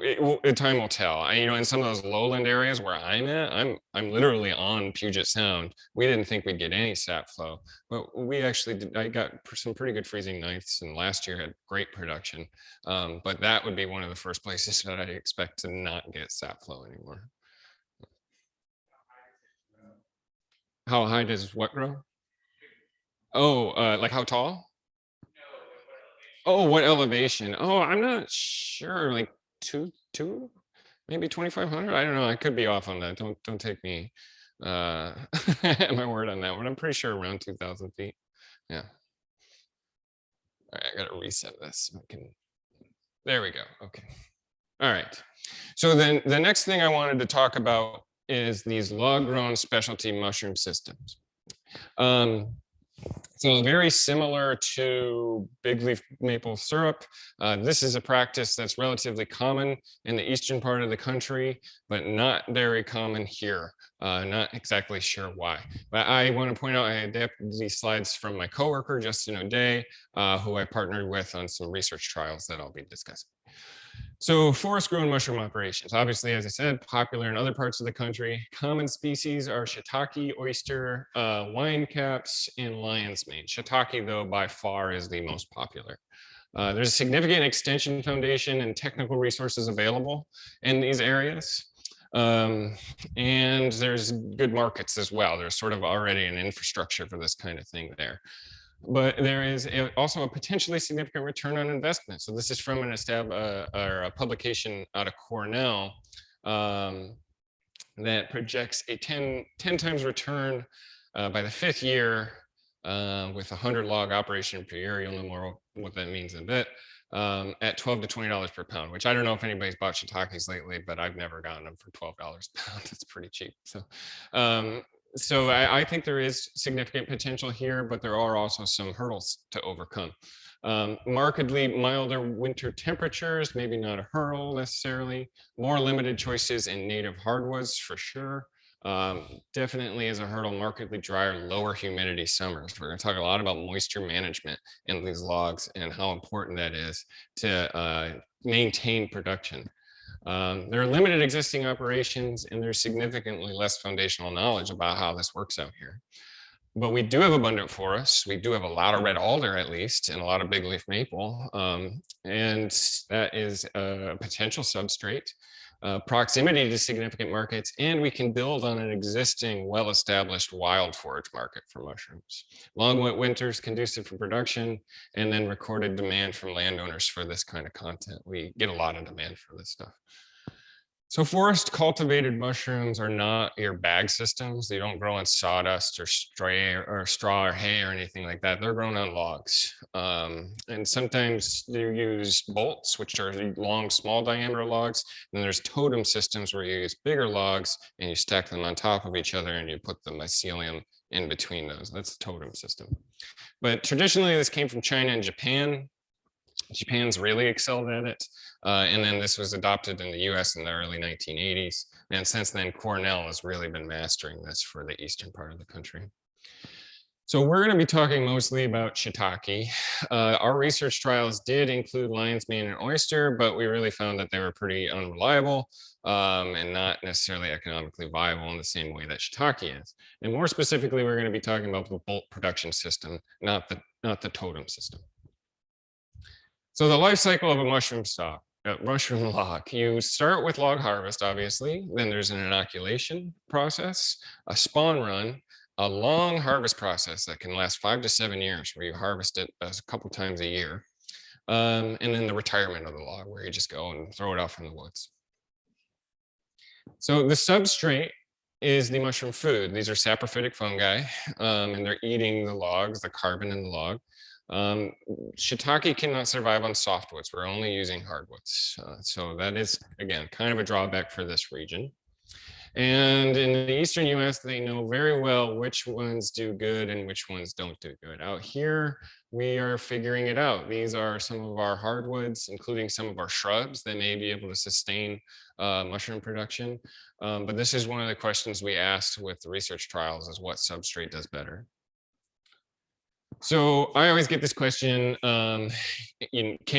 time will tell. You know, in some of those lowland areas where I'm at, I'm literally on Puget Sound. We didn't think we'd get any sap flow, but we actually did. I got some pretty good freezing nights, and last year had great production. But that would be one of the first places that I expect to not get sap flow anymore. How high does what grow? Oh, like how tall? Oh, what elevation? Oh, I'm not sure. Like two, maybe 2,500. I don't know. I could be off on that. Don't take me at my word on that one. I'm pretty sure around 2,000 feet. Yeah. All right, I gotta reset this. So I can. There we go. Okay. All right. So then the next thing I wanted to talk about is these log-grown specialty mushroom systems. So very similar to big leaf maple syrup. This is a practice that's relatively common in the eastern part of the country, but not very common here. Not exactly sure why. But I want to point out I adapted these slides from my coworker, Justin O'Day, who I partnered with on some research trials that I'll be discussing. So forest grown mushroom operations, obviously, as I said, popular in other parts of the country. Common species are shiitake, oyster, wine caps, and lion's mane. Shiitake, though, by far is the most popular. There's a significant extension foundation and technical resources available in these areas. And there's good markets as well. There's sort of already an infrastructure for this kind of thing there. But there is also a potentially significant return on investment. So this is from a publication out of Cornell that projects a 10 times return by the 5th year with a 100 log operation per year. You'll know more what that means in a bit. At $12 to $20 per pound, which I don't know if anybody's bought shiitakes lately, but I've never gotten them for $12 a pound. It's pretty cheap. So I think there is significant potential here, but there are also some hurdles to overcome. Markedly milder winter temperatures, maybe not a hurdle necessarily. More limited choices in native hardwoods for sure. Definitely is a hurdle, markedly drier, lower humidity summers. We're going to talk a lot about moisture management in these logs and how important that is to maintain production. There are limited existing operations, and there's significantly less foundational knowledge about how this works out here. But we do have abundant forests. We do have a lot of red alder, at least, and a lot of big leaf maple. And that is a potential substrate. Proximity to significant markets, and we can build on an existing well-established wild forage market for mushrooms. Long wet winters conducive for production, and then recorded demand from landowners for this kind of content. We get a lot of demand for this stuff. So forest cultivated mushrooms are not your bag systems. They don't grow on sawdust or straw or hay or anything like that. They're grown on logs. And sometimes you use bolts, which are long, small diameter logs. And there's totem systems where you use bigger logs and you stack them on top of each other and you put the mycelium in between those. That's a totem system. But traditionally, this came from China and Japan. Japan's really excelled at it. And then this was adopted in the US in the early 1980s. And since then, Cornell has really been mastering this for the eastern part of the country. So we're going to be talking mostly about shiitake. Our research trials did include lion's mane and oyster, but we really found that they were pretty unreliable and not necessarily economically viable in the same way that shiitake is. And more specifically, we're going to be talking about the bolt production system, not the totem system. So the life cycle of a mushroom log, you start with log harvest, obviously, then there's an inoculation process, a spawn run, a long harvest process that can last 5 to 7 years where you harvest it a couple times a year, and then the retirement of the log where you just go and throw it off in the woods. So the substrate is the mushroom food. These are saprophytic fungi, and they're eating the logs, the carbon in the log. Shiitake cannot survive on softwoods. We're only using hardwoods. So that is, again, kind of a drawback for this region. And in the eastern US, they know very well which ones do good and which ones don't do good. Out here, we are figuring it out. These are some of our hardwoods, including some of our shrubs that may be able to sustain mushroom production. But this is one of the questions we asked with the research trials is what substrate does better. So I always get this question, can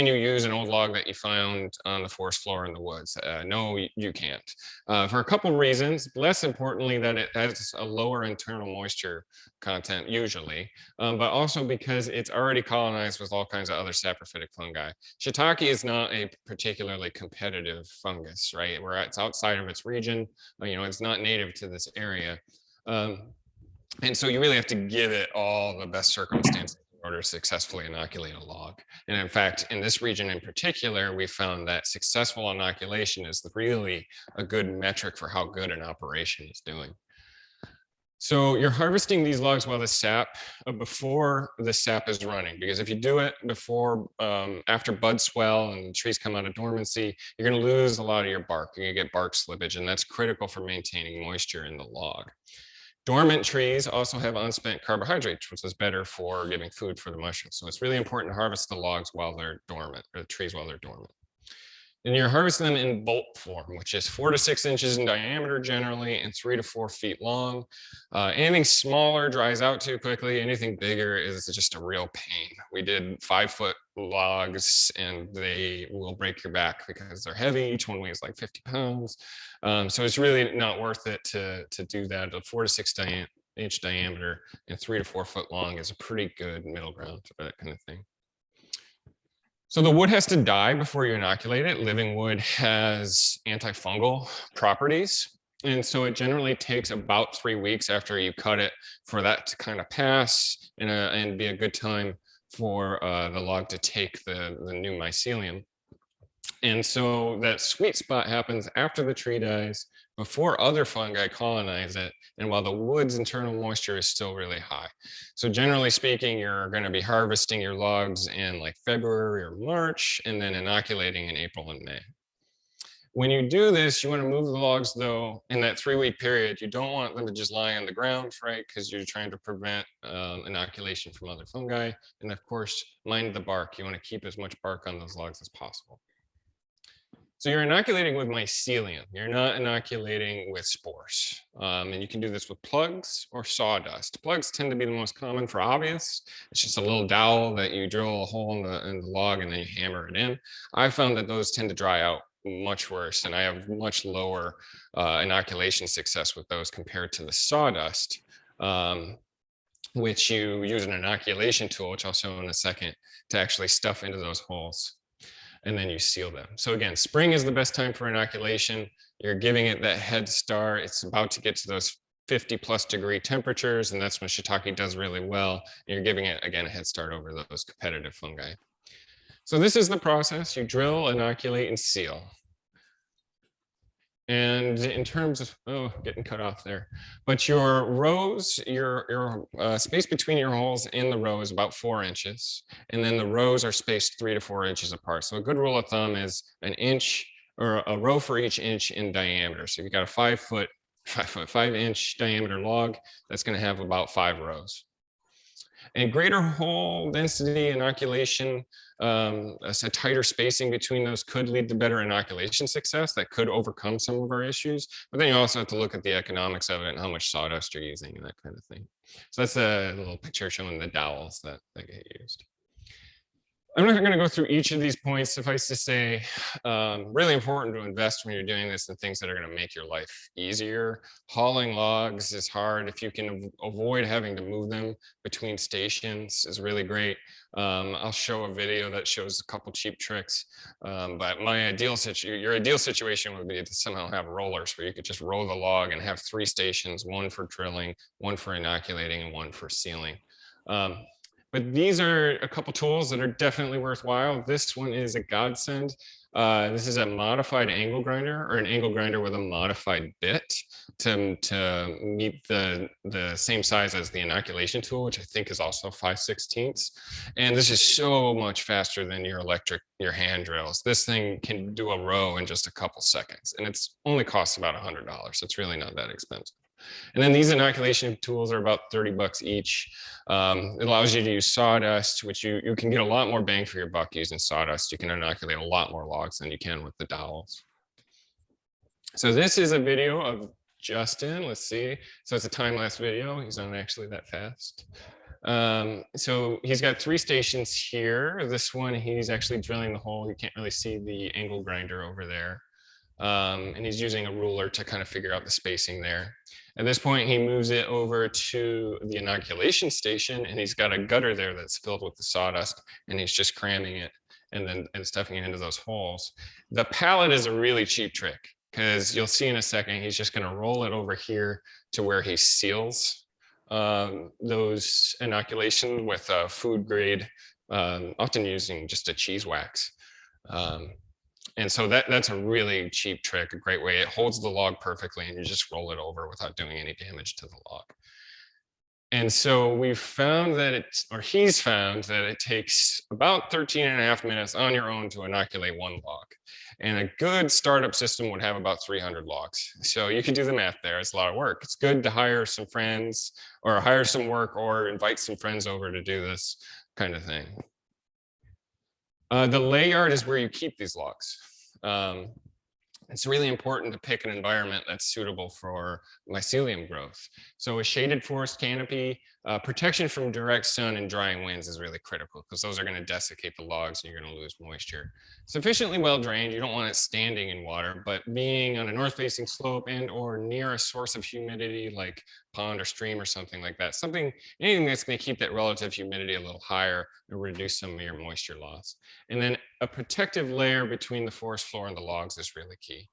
you use an old log that you found on the forest floor in the woods? No, you can't. For a couple of reasons. Less importantly, that it has a lower internal moisture content usually, but also because it's already colonized with all kinds of other saprophytic fungi. Shiitake is not a particularly competitive fungus, right? Where it's outside of its region, it's not native to this area. And so you really have to give it all the best circumstances in order to successfully inoculate a log. And in fact, in this region in particular, we found that successful inoculation is really a good metric for how good an operation is doing. So you're harvesting these logs while before the sap is running, because if you do it before, after bud swell and trees come out of dormancy, you're going to lose a lot of your bark. You're going to get bark slippage, and that's critical for maintaining moisture in the log. Dormant trees also have unspent carbohydrates, which is better for giving food for the mushrooms. So it's really important to harvest the logs while they're dormant, or the trees while they're dormant. And you're harvesting them in bolt form, which is 4 to 6 inches in diameter generally and 3 to 4 feet long. Anything smaller dries out too quickly. Anything bigger is just a real pain. We did 5-foot logs and they will break your back because they're heavy. Each one weighs like 50 pounds. So it's really not worth it to do that. A 4 to 6 inch diameter and 3 to 4 foot long is a pretty good middle ground for that kind of thing. So the wood has to die before you inoculate it. Living wood has antifungal properties. And so it generally takes about 3 weeks after you cut it for that to kind of pass and be a good time for the log to take the new mycelium. And so that sweet spot happens after the tree dies, before other fungi colonize it, and while the wood's internal moisture is still really high. So generally speaking, you're going to be harvesting your logs in like February or March, and then inoculating in April and May. When you do this, you want to move the logs, though, in that 3-week period. You don't want them to just lie on the ground, right? Because you're trying to prevent inoculation from other fungi. And of course, mind the bark. You want to keep as much bark on those logs as possible. So you're inoculating with mycelium. You're not inoculating with spores. And you can do this with plugs or sawdust. Plugs tend to be the most common for obvious. It's just a little dowel that you drill a hole in the log and then you hammer it in. I found that those tend to dry out much worse, and I have much lower inoculation success with those compared to the sawdust, which you use an inoculation tool, which I'll show in a second, to actually stuff into those holes. And then you seal them. So again, spring is the best time for inoculation. You're giving it that head start. It's about to get to those 50+ degree temperatures, and that's when shiitake does really well. And you're giving it, again, a head start over those competitive fungi. So this is the process. You drill, inoculate, and seal. And in terms of, getting cut off there, but your rows, your space between your holes in the row is about 4 inches. And then the rows are spaced 3 to 4 inches apart. So a good rule of thumb is an inch or a row for each inch in diameter. So if you've got a 5-inch diameter log, that's going to have about 5 rows. And greater hole density inoculation, a tighter spacing between those could lead to better inoculation success. That could overcome some of our issues. But then you also have to look at the economics of it and how much sawdust you're using and that kind of thing. So that's a little picture showing the dowels that get used. I'm not going to go through each of these points. Suffice to say, really important to invest when you're doing this in things that are going to make your life easier. Hauling logs is hard. If you can avoid having to move them between stations is really great. I'll show a video that shows a couple cheap tricks. But your ideal situation would be to somehow have rollers where you could just roll the log and have 3 stations, one for drilling, one for inoculating, and one for sealing. But these are a couple tools that are definitely worthwhile. This one is a godsend. This is a modified angle grinder, or an angle grinder with a modified bit to meet the same size as the inoculation tool, which I think is also 5/16. And this is so much faster than your hand drills. This thing can do a row in just a couple seconds, and it's only costs about $100. So it's really not that expensive. And then these inoculation tools are about 30 bucks each. It allows you to use sawdust, which you can get a lot more bang for your buck using sawdust. You can inoculate a lot more logs than you can with the dowels. So this is a video of Justin. Let's see. So it's a time-lapse video. He's not actually that fast. So he's got 3 stations here. This one, he's actually drilling the hole. You can't really see the angle grinder over there. And he's using a ruler to kind of figure out the spacing there. At this point, he moves it over to the inoculation station, and he's got a gutter there that's filled with the sawdust, and he's just cramming it and stuffing it into those holes. The pallet is a really cheap trick, because you'll see in a second, he's just going to roll it over here to where he seals those inoculation with food grade, often using just a cheese wax. And so that's a really cheap trick, a great way. It holds the log perfectly, and you just roll it over without doing any damage to the log. And so we've found that he's found that it takes about 13.5 minutes on your own to inoculate 1 log. And a good startup system would have about 300 logs. So you can do the math there. It's a lot of work. It's good to hire some friends or hire some work or invite some friends over to do this kind of thing. The lay yard is where you keep these logs. It's really important to pick an environment that's suitable for mycelium growth. So a shaded forest canopy, protection from direct sun and drying winds is really critical, because those are going to desiccate the logs and you're going to lose moisture. Sufficiently well drained, you don't want it standing in water, but being on a north facing slope and or near a source of humidity like pond or stream or something like that, anything that's going to keep that relative humidity a little higher and reduce some of your moisture loss. And then a protective layer between the forest floor and the logs is really key.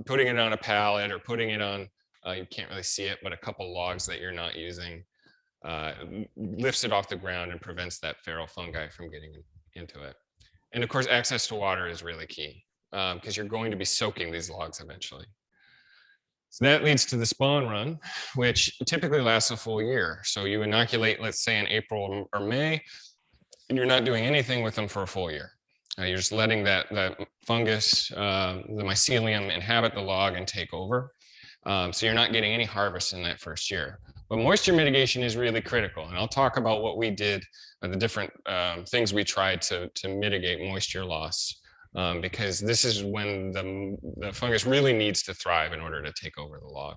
Putting it on a pallet or putting it on, you can't really see it, but a couple logs that you're not using lifts it off the ground and prevents that feral fungi from getting into it. And of course, access to water is really key, because you're going to be soaking these logs eventually. So that leads to the spawn run, which typically lasts a full year. So you inoculate, let's say in April or May, and you're not doing anything with them for a full year. You're just letting that fungus, the mycelium, inhabit the log and take over. So you're not getting any harvest in that first year. But moisture mitigation is really critical. And I'll talk about what we did, the different things we tried to mitigate moisture loss, because this is when the fungus really needs to thrive in order to take over the log.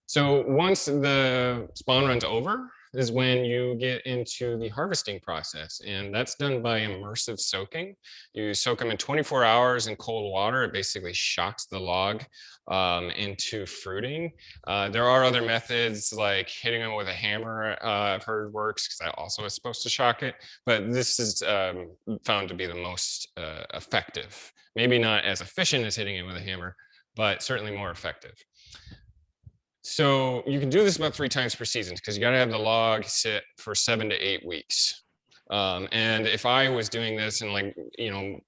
So once the spawn run's over is when you get into the harvesting process, and that's done by immersive soaking. You soak them in 24 hours in cold water. It basically shocks the log into fruiting. There are other methods like hitting them with a hammer, I've heard works, because that also is supposed to shock it, but this is found to be the most effective. Maybe not as efficient as hitting it with a hammer, but certainly more effective. So you can do this about 3 times per season, because you got to have the log sit for 7 to 8 weeks. And if I was doing this and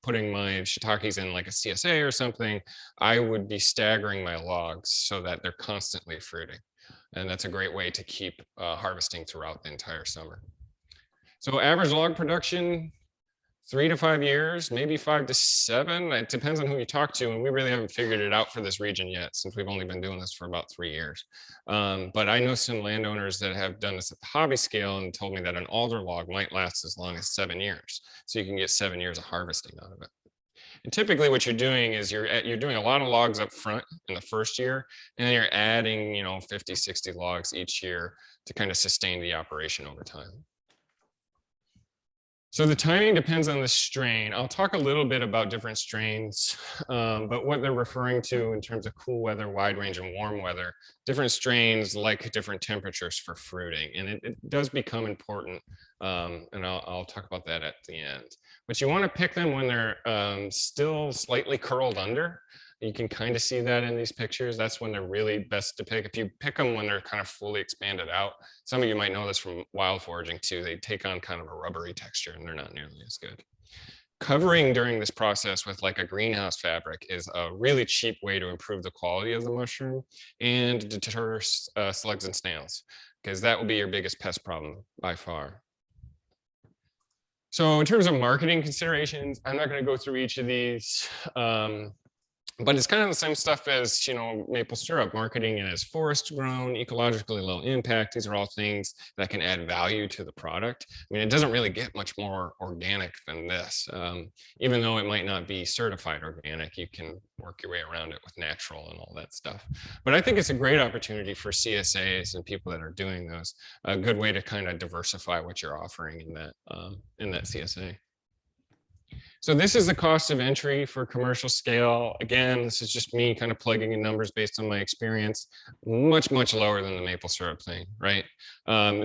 putting my shiitakes in like a CSA or something, I would be staggering my logs so that they're constantly fruiting. And that's a great way to keep harvesting throughout the entire summer. So average log production, 3 to 5 years, maybe 5 to 7. It depends on who you talk to, and we really haven't figured it out for this region yet, since we've only been doing this for about 3 years. But I know some landowners that have done this at the hobby scale and told me that an alder log might last as long as 7 years. So you can get 7 years of harvesting out of it. And typically what you're doing is you're doing a lot of logs up front in the first year, and then you're adding 50, 60 logs each year to kind of sustain the operation over time. So the timing depends on the strain. I'll talk a little bit about different strains, but what they're referring to in terms of cool weather, wide range, and warm weather, different strains like different temperatures for fruiting. And it does become important, and I'll talk about that at the end. But you want to pick them when they're still slightly curled under. You can kind of see that in these pictures. That's when they're really best to pick. If you pick them when they're kind of fully expanded out, some of you might know this from wild foraging too, they take on kind of a rubbery texture and they're not nearly as good. Covering during this process with like a greenhouse fabric is a really cheap way to improve the quality of the mushroom and deter slugs and snails, because that will be your biggest pest problem by far. So in terms of marketing considerations, I'm not going to go through each of these. But it's kind of the same stuff as, maple syrup, marketing it as forest grown, ecologically low impact. These are all things that can add value to the product. I mean, it doesn't really get much more organic than this. Even though it might not be certified organic, you can work your way around it with natural and all that stuff. But I think it's a great opportunity for CSAs and people that are doing those, a good way to kind of diversify what you're offering in that CSA. So this is the cost of entry for commercial scale. Again, this is just me kind of plugging in numbers based on my experience. Much, much lower than the maple syrup thing, right?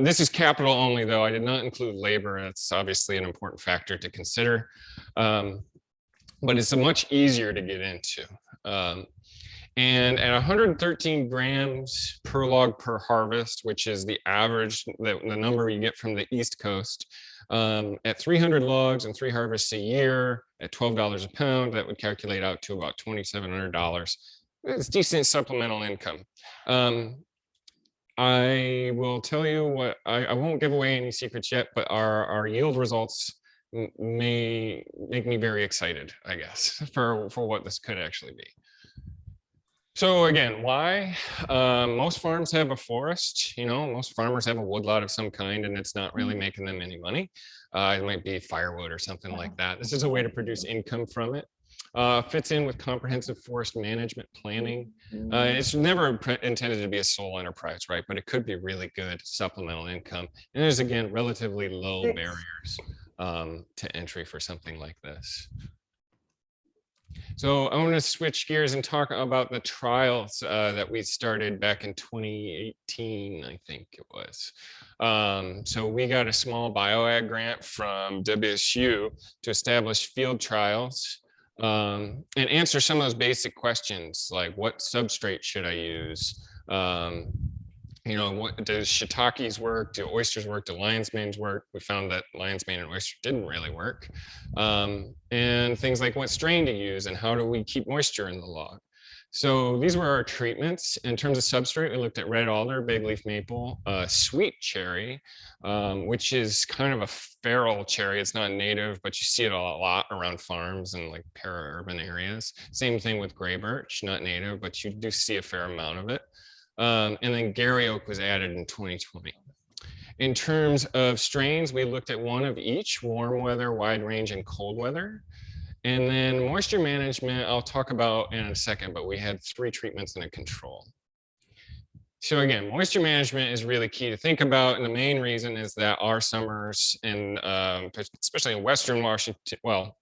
This is capital only, though. I did not include labor. That's obviously an important factor to consider. But it's much easier to get into. And at 113 grams per log per harvest, which is the average, the number you get from the East Coast, at 300 logs and 3 harvests a year at $12 a pound, that would calculate out to about $2,700. It's decent supplemental income. I will tell you what, I won't give away any secrets yet, but our yield results may make me very excited, I guess, for what this could actually be. So again, why? Most farms have a forest, most farmers have a woodlot of some kind, and it's not really making them any money. It might be firewood or something like that. This is a way to produce income from it. Fits in with comprehensive forest management planning. It's never intended to be a sole enterprise, right? But it could be really good supplemental income. And there's, again, relatively low barriers to entry for something like this. So I want to switch gears and talk about the trials that we started back in 2018, I think it was. So we got a small bioag grant from WSU to establish field trials and answer some of those basic questions, like what substrate should I use? What does shiitakes work? Do oysters work? Do lion's manes work? We found that lion's mane and oyster didn't really work. And things like what strain to use and how do we keep moisture in the log? So these were our treatments. In terms of substrate, we looked at red alder, big leaf maple, sweet cherry, which is kind of a feral cherry. It's not native, but you see it a lot around farms and like para-urban areas. Same thing with gray birch, not native, but you do see a fair amount of it. And then Gary Oak was added in 2020. In terms of strains, we looked at one of each: warm weather, wide range, and cold weather. And then moisture management, I'll talk about in a second, but we had 3 treatments and a control. So again, moisture management is really key to think about. And the main reason is that our summers, and especially in Western Washington, well,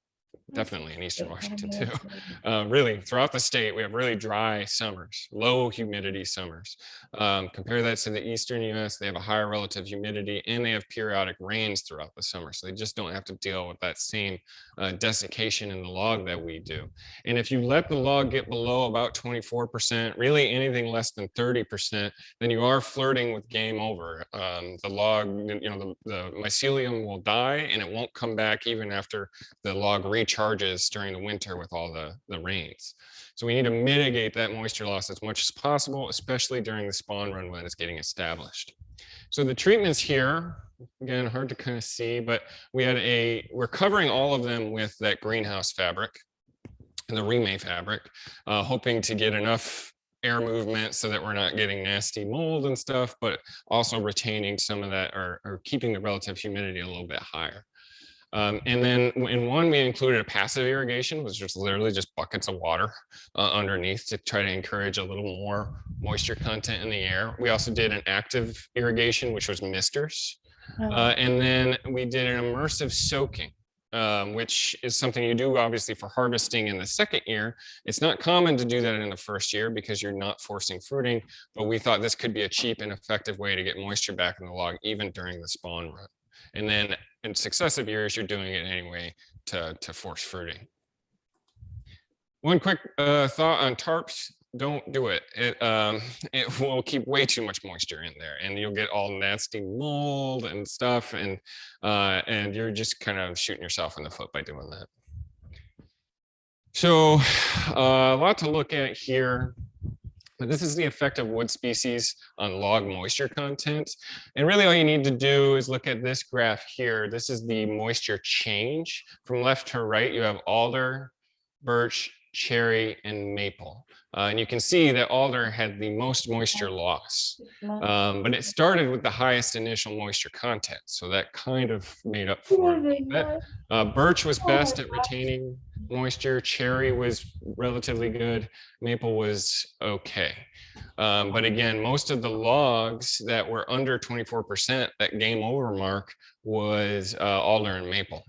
definitely in Eastern Washington too. Really, throughout the state, we have really dry summers, low humidity summers. Compare that to the Eastern US, they have a higher relative humidity and they have periodic rains throughout the summer. So they just don't have to deal with that same desiccation in the log that we do. And if you let the log get below about 24%, really anything less than 30%, then you are flirting with game over. The log, the mycelium will die and it won't come back even after the log recharges during the winter with all the rains. So we need to mitigate that moisture loss as much as possible, especially during the spawn run when it's getting established. So the treatments here, again, hard to kind of see, but we're covering all of them with that greenhouse fabric, the Remay fabric, hoping to get enough air movement so that we're not getting nasty mold and stuff, but also retaining some of that or keeping the relative humidity a little bit higher. And then in one, we included a passive irrigation, which was literally just buckets of water underneath to try to encourage a little more moisture content in the air. We also did an active irrigation, which was misters. And then we did an immersive soaking, which is something you do obviously for harvesting in the second year. It's not common to do that in the first year because you're not forcing fruiting, but we thought this could be a cheap and effective way to get moisture back in the log, even during the spawn run. And then in successive years, you're doing it anyway to force fruiting. One quick thought on tarps: don't do it. It will keep way too much moisture in there, and you'll get all nasty mold and stuff, and you're just kind of shooting yourself in the foot by doing that. So a lot to look at here. But this is the effect of wood species on log moisture content. And really all you need to do is look at this graph here. This is the moisture change. From left to right, you have alder, birch, cherry, and maple. And you can see that alder had the most moisture loss, but it started with the highest initial moisture content. So that kind of made up for it a little bit. Birch was best at retaining moisture. Cherry was relatively good. Maple was okay. But again, most of the logs that were under 24%, that game over mark, was alder and maple.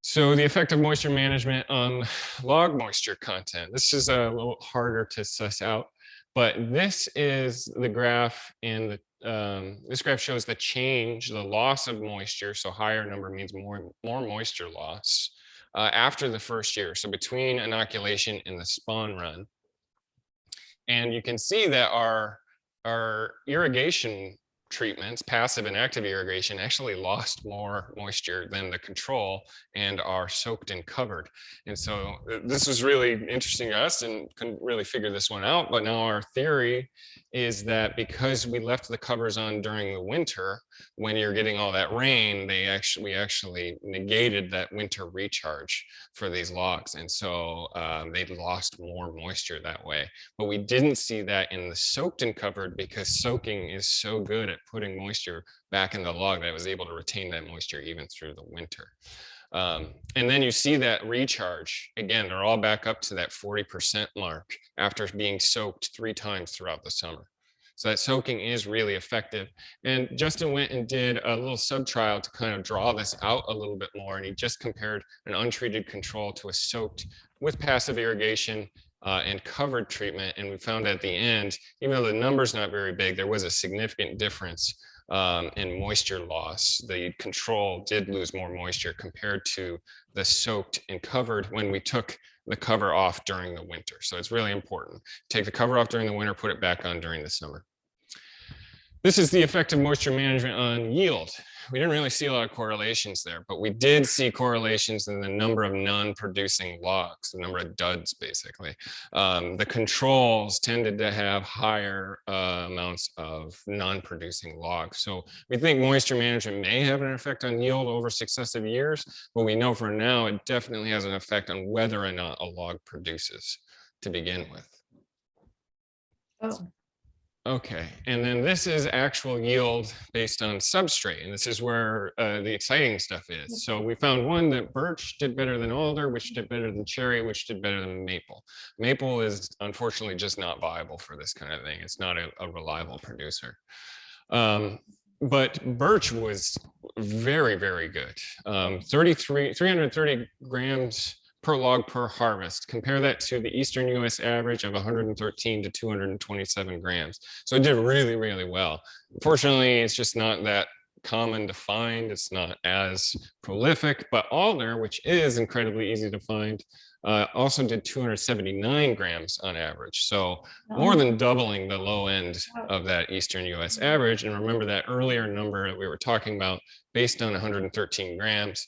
So the effect of moisture management on log moisture content. This is a little harder to suss out, but this is the graph, and this graph shows the change, the loss of moisture. So higher number means more moisture loss after the first year. So between inoculation and the spawn run. And you can see that our irrigation treatments, passive and active irrigation, actually lost more moisture than the control and are soaked and covered. And so this was really interesting to us and couldn't really figure this one out. But now our theory is that because we left the covers on during the winter, when you're getting all that rain, we actually negated that winter recharge for these logs. And so they lost more moisture that way. But we didn't see that in the soaked and covered, because soaking is so good at putting moisture back in the log that it was able to retain that moisture even through the winter. And then you see that recharge. Again, they're all back up to that 40% mark after being soaked 3 times throughout the summer. So that soaking is really effective. And Justin went and did a little sub-trial to kind of draw this out a little bit more. And he just compared an untreated control to a soaked with passive irrigation and covered treatment. And we found at the end, even though the number's not very big, there was a significant difference in moisture loss. The control did lose more moisture compared to the soaked and covered when we took the cover off during the winter. So it's really important. Take the cover off during the winter, put it back on during the summer. This is the effect of moisture management on yield. We didn't really see a lot of correlations there, but we did see correlations in the number of non-producing logs, the number of duds, basically. The controls tended to have higher amounts of non-producing logs. So we think moisture management may have an effect on yield over successive years, but we know for now it definitely has an effect on whether or not a log produces to begin with. Oh. Okay, and then this is actual yield based on substrate, and this is where the exciting stuff is. So we found one that birch did better than alder, which did better than cherry, which did better than maple. Maple is unfortunately just not viable for this kind of thing. It's not a reliable producer. But birch was very, very good. 330 grams per log per harvest. Compare that to the Eastern US average of 113 to 227 grams. So it did really, really well. Unfortunately, it's just not that common to find. It's not as prolific, but alder, which is incredibly easy to find, also did 279 grams on average. So more than doubling the low end of that Eastern US average. And remember that earlier number that we were talking about, based on 113 grams,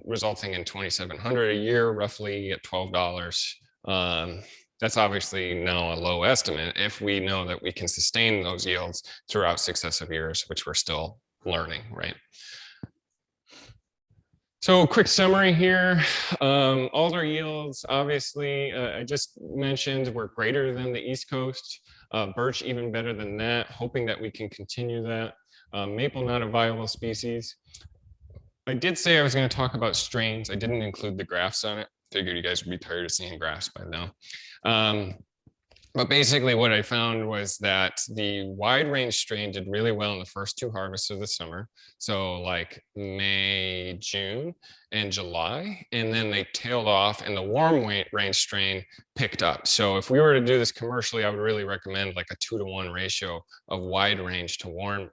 resulting in 2,700 a year, roughly at $12. That's obviously now a low estimate if we know that we can sustain those yields throughout successive years, which we're still learning, right? So quick summary here. Alder yields, obviously, I just mentioned, were greater than the East Coast. Birch even better than that, hoping that we can continue that. Maple, not a viable species. I did say I was going to talk about strains. I didn't include the graphs on it. Figured you guys would be tired of seeing graphs by now. But basically what I found was that the wide range strain did really well in the first 2 harvests of the summer. So like May, June, and July, and then they tailed off and the warm range strain picked up. So if we were to do this commercially, I would really recommend like a 2-to-1 ratio of wide range to warm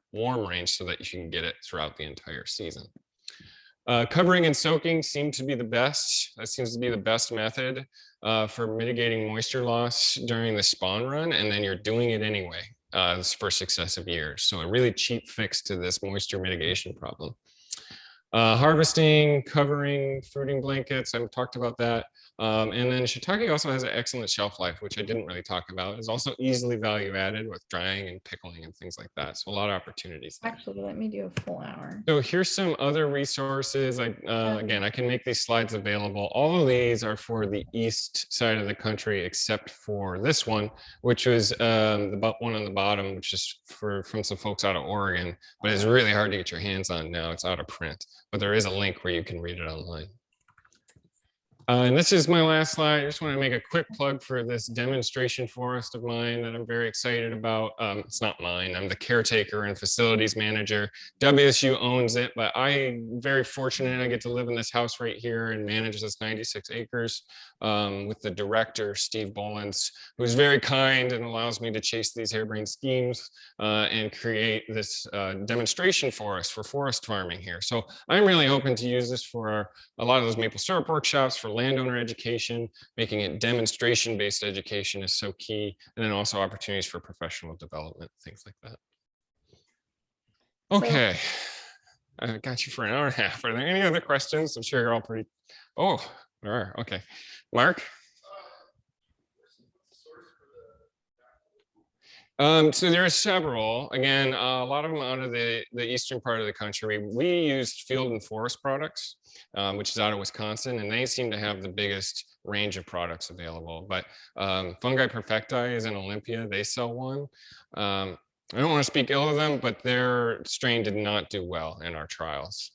range so that you can get it throughout the entire season. Covering and soaking seem to be the best. That seems to be the best method for mitigating moisture loss during the spawn run, and then you're doing it anyway for successive years. So a really cheap fix to this moisture mitigation problem. Harvesting, covering, fruiting blankets, I've talked about that. And then shiitake also has an excellent shelf life, which I didn't really talk about. It's also easily value added with drying and pickling and things like that. So a lot of opportunities there. Actually, let me do a full hour. So here's some other resources. Again, I can make these slides available. All of these are for the east side of the country, except for this one, which was the one on the bottom, which is from some folks out of Oregon, but it's really hard to get your hands on now. It's out of print, but there is a link where you can read it online. And this is my last slide. I just want to make a quick plug for this demonstration forest of mine that I'm very excited about. It's not mine. I'm the caretaker and facilities manager. WSU owns it, but I'm very fortunate. I get to live in this house right here and manage this 96 acres with the director, Steve Bolins, who's very kind and allows me to chase these harebrained schemes and create this demonstration forest for forest farming here. So I'm really hoping to use this for a lot of those maple syrup workshops, for landowner education. Making it demonstration-based education is so key, and then also opportunities for professional development, things like that. Okay, I got you for an hour and a half. Are there any other questions? I'm sure you're all pretty, oh, there are, okay. Mark? So there are several, again, a lot of them out of the eastern part of the country. We used Field and Forest Products, which is out of Wisconsin, and they seem to have the biggest range of products available. But Fungi Perfecti is in Olympia. They sell one. I don't want to speak ill of them, but their strain did not do well in our trials.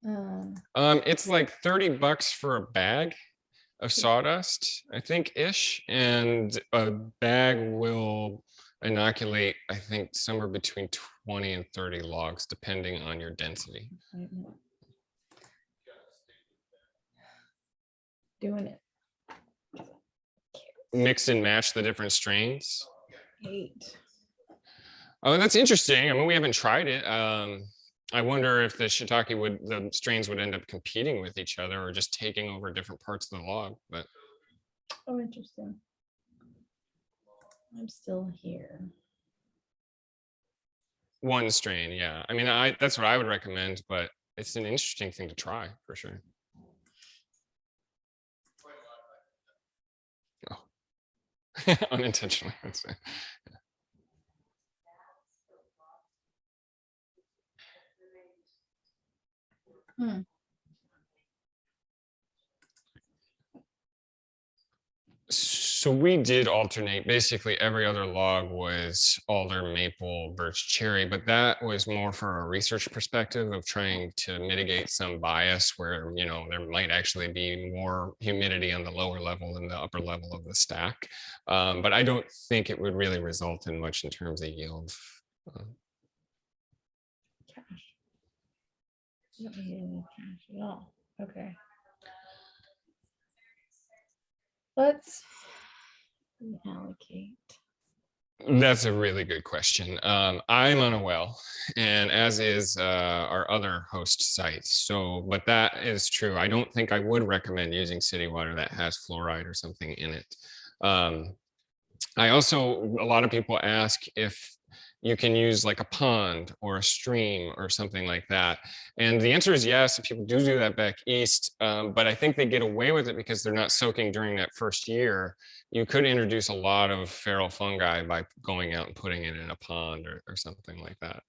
It's like $30 for a bag of sawdust, I think, ish, and a bag will inoculate, I think, somewhere between 20 and 30 logs, depending on your density. Doing it. Mix and match the different strains. 8. Oh, that's interesting. I mean, we haven't tried it. I wonder if the the strains would end up competing with each other or just taking over different parts of the log. But oh, interesting. I'm still here. One strain, yeah. I mean, that's what I would recommend, but it's an interesting thing to try for sure. Oh. Unintentionally. So we did alternate. Basically, every other log was alder, maple, birch, cherry, but that was more for a research perspective of trying to mitigate some bias where, you know, there might actually be more humidity on the lower level than the upper level of the stack. But I don't think it would really result in much in terms of yield. Cash. You don't need any cash at all. Okay. Let's reallocate. That's a really good question. I'm on a well, and as is our other host site. So, but that is true. I don't think I would recommend using city water that has fluoride or something in it. I also, a lot of people ask if you can use like a pond or a stream or something like that. And the answer is yes, people do that back east, but I think they get away with it because they're not soaking during that first year. You could introduce a lot of feral fungi by going out and putting it in a pond or something like that.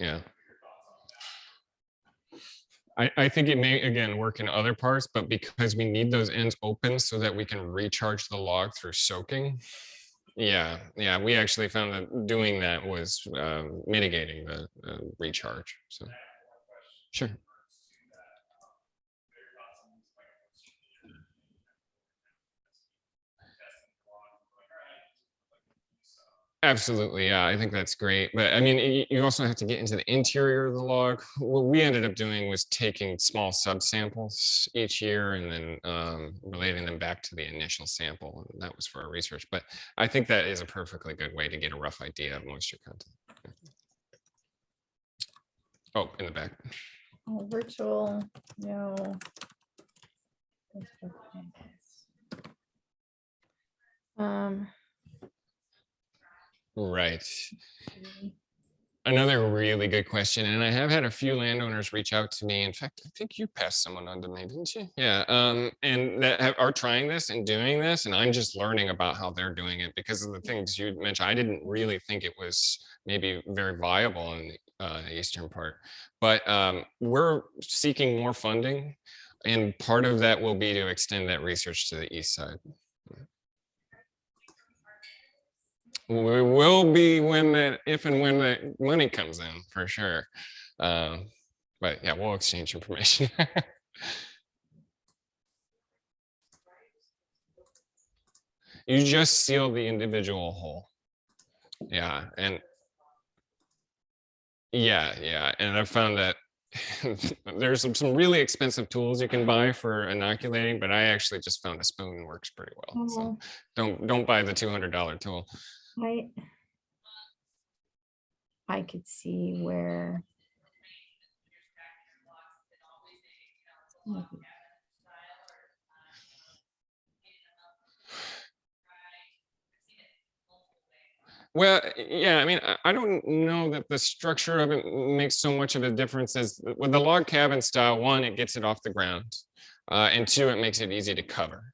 Yeah. I think it may, again, work in other parts, but because we need those ends open so that we can recharge the log through soaking. Yeah, we actually found that doing that was mitigating the recharge. So, sure. Absolutely, yeah, I think that's great. But I mean, you also have to get into the interior of the log. What we ended up doing was taking small subsamples each year and then relating them back to the initial sample. And that was for our research. But I think that is a perfectly good way to get a rough idea of moisture content. Oh, in the back. Oh, virtual, no. Right. Another really good question, and I have had a few landowners reach out to me. In fact, I think you passed someone on to me, didn't you? Yeah, and that are trying this and doing this, and I'm just learning about how they're doing it because of the things you mentioned. I didn't really think it was maybe very viable in the eastern part, but we're seeking more funding, and part of that will be to extend that research to the east side. We will be if and when the money comes in, for sure. But yeah, we'll exchange information. You just seal the individual hole. Yeah, and yeah, and I've found that there's some really expensive tools you can buy for inoculating, but I actually just found a spoon works pretty well. So don't buy the $200 tool. I could see where Well, yeah, I mean, I don't know that the structure of it makes so much of a difference as with the log cabin style. One, it gets it off the ground, and two, it makes it easy to cover.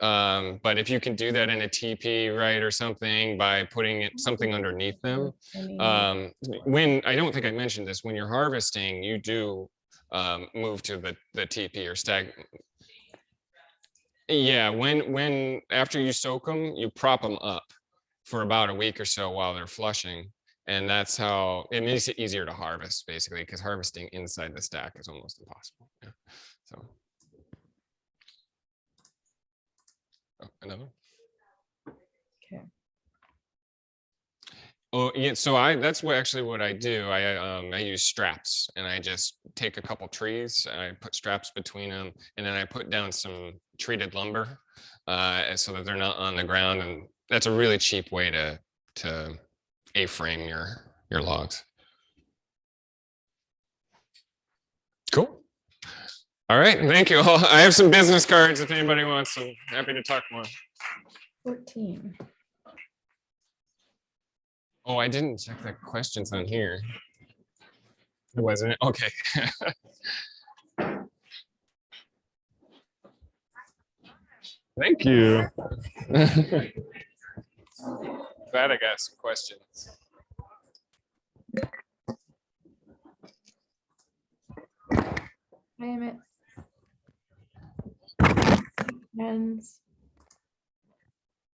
But if you can do that in a teepee, right, or something by putting something underneath them, when I don't think I mentioned this, when you're harvesting, you do move to the teepee or stag. Yeah, when after you soak them, you prop them up for about a week or so while they're flushing. And that's how it makes it easier to harvest, basically, because harvesting inside the stack is almost impossible. Yeah. So another. Okay. Oh yeah, so that's what I do. I use straps and I just take a couple trees and I put straps between them and then I put down some treated lumber so that they're not on the ground, and that's a really cheap way to A-frame your logs. Cool. All right, thank you all. I have some business cards if anybody wants. I'm happy to talk more. 14. Oh, I didn't check the questions on here. Wasn't it? Okay. Thank you. Glad I got some questions. Hi, Emmett. Friends.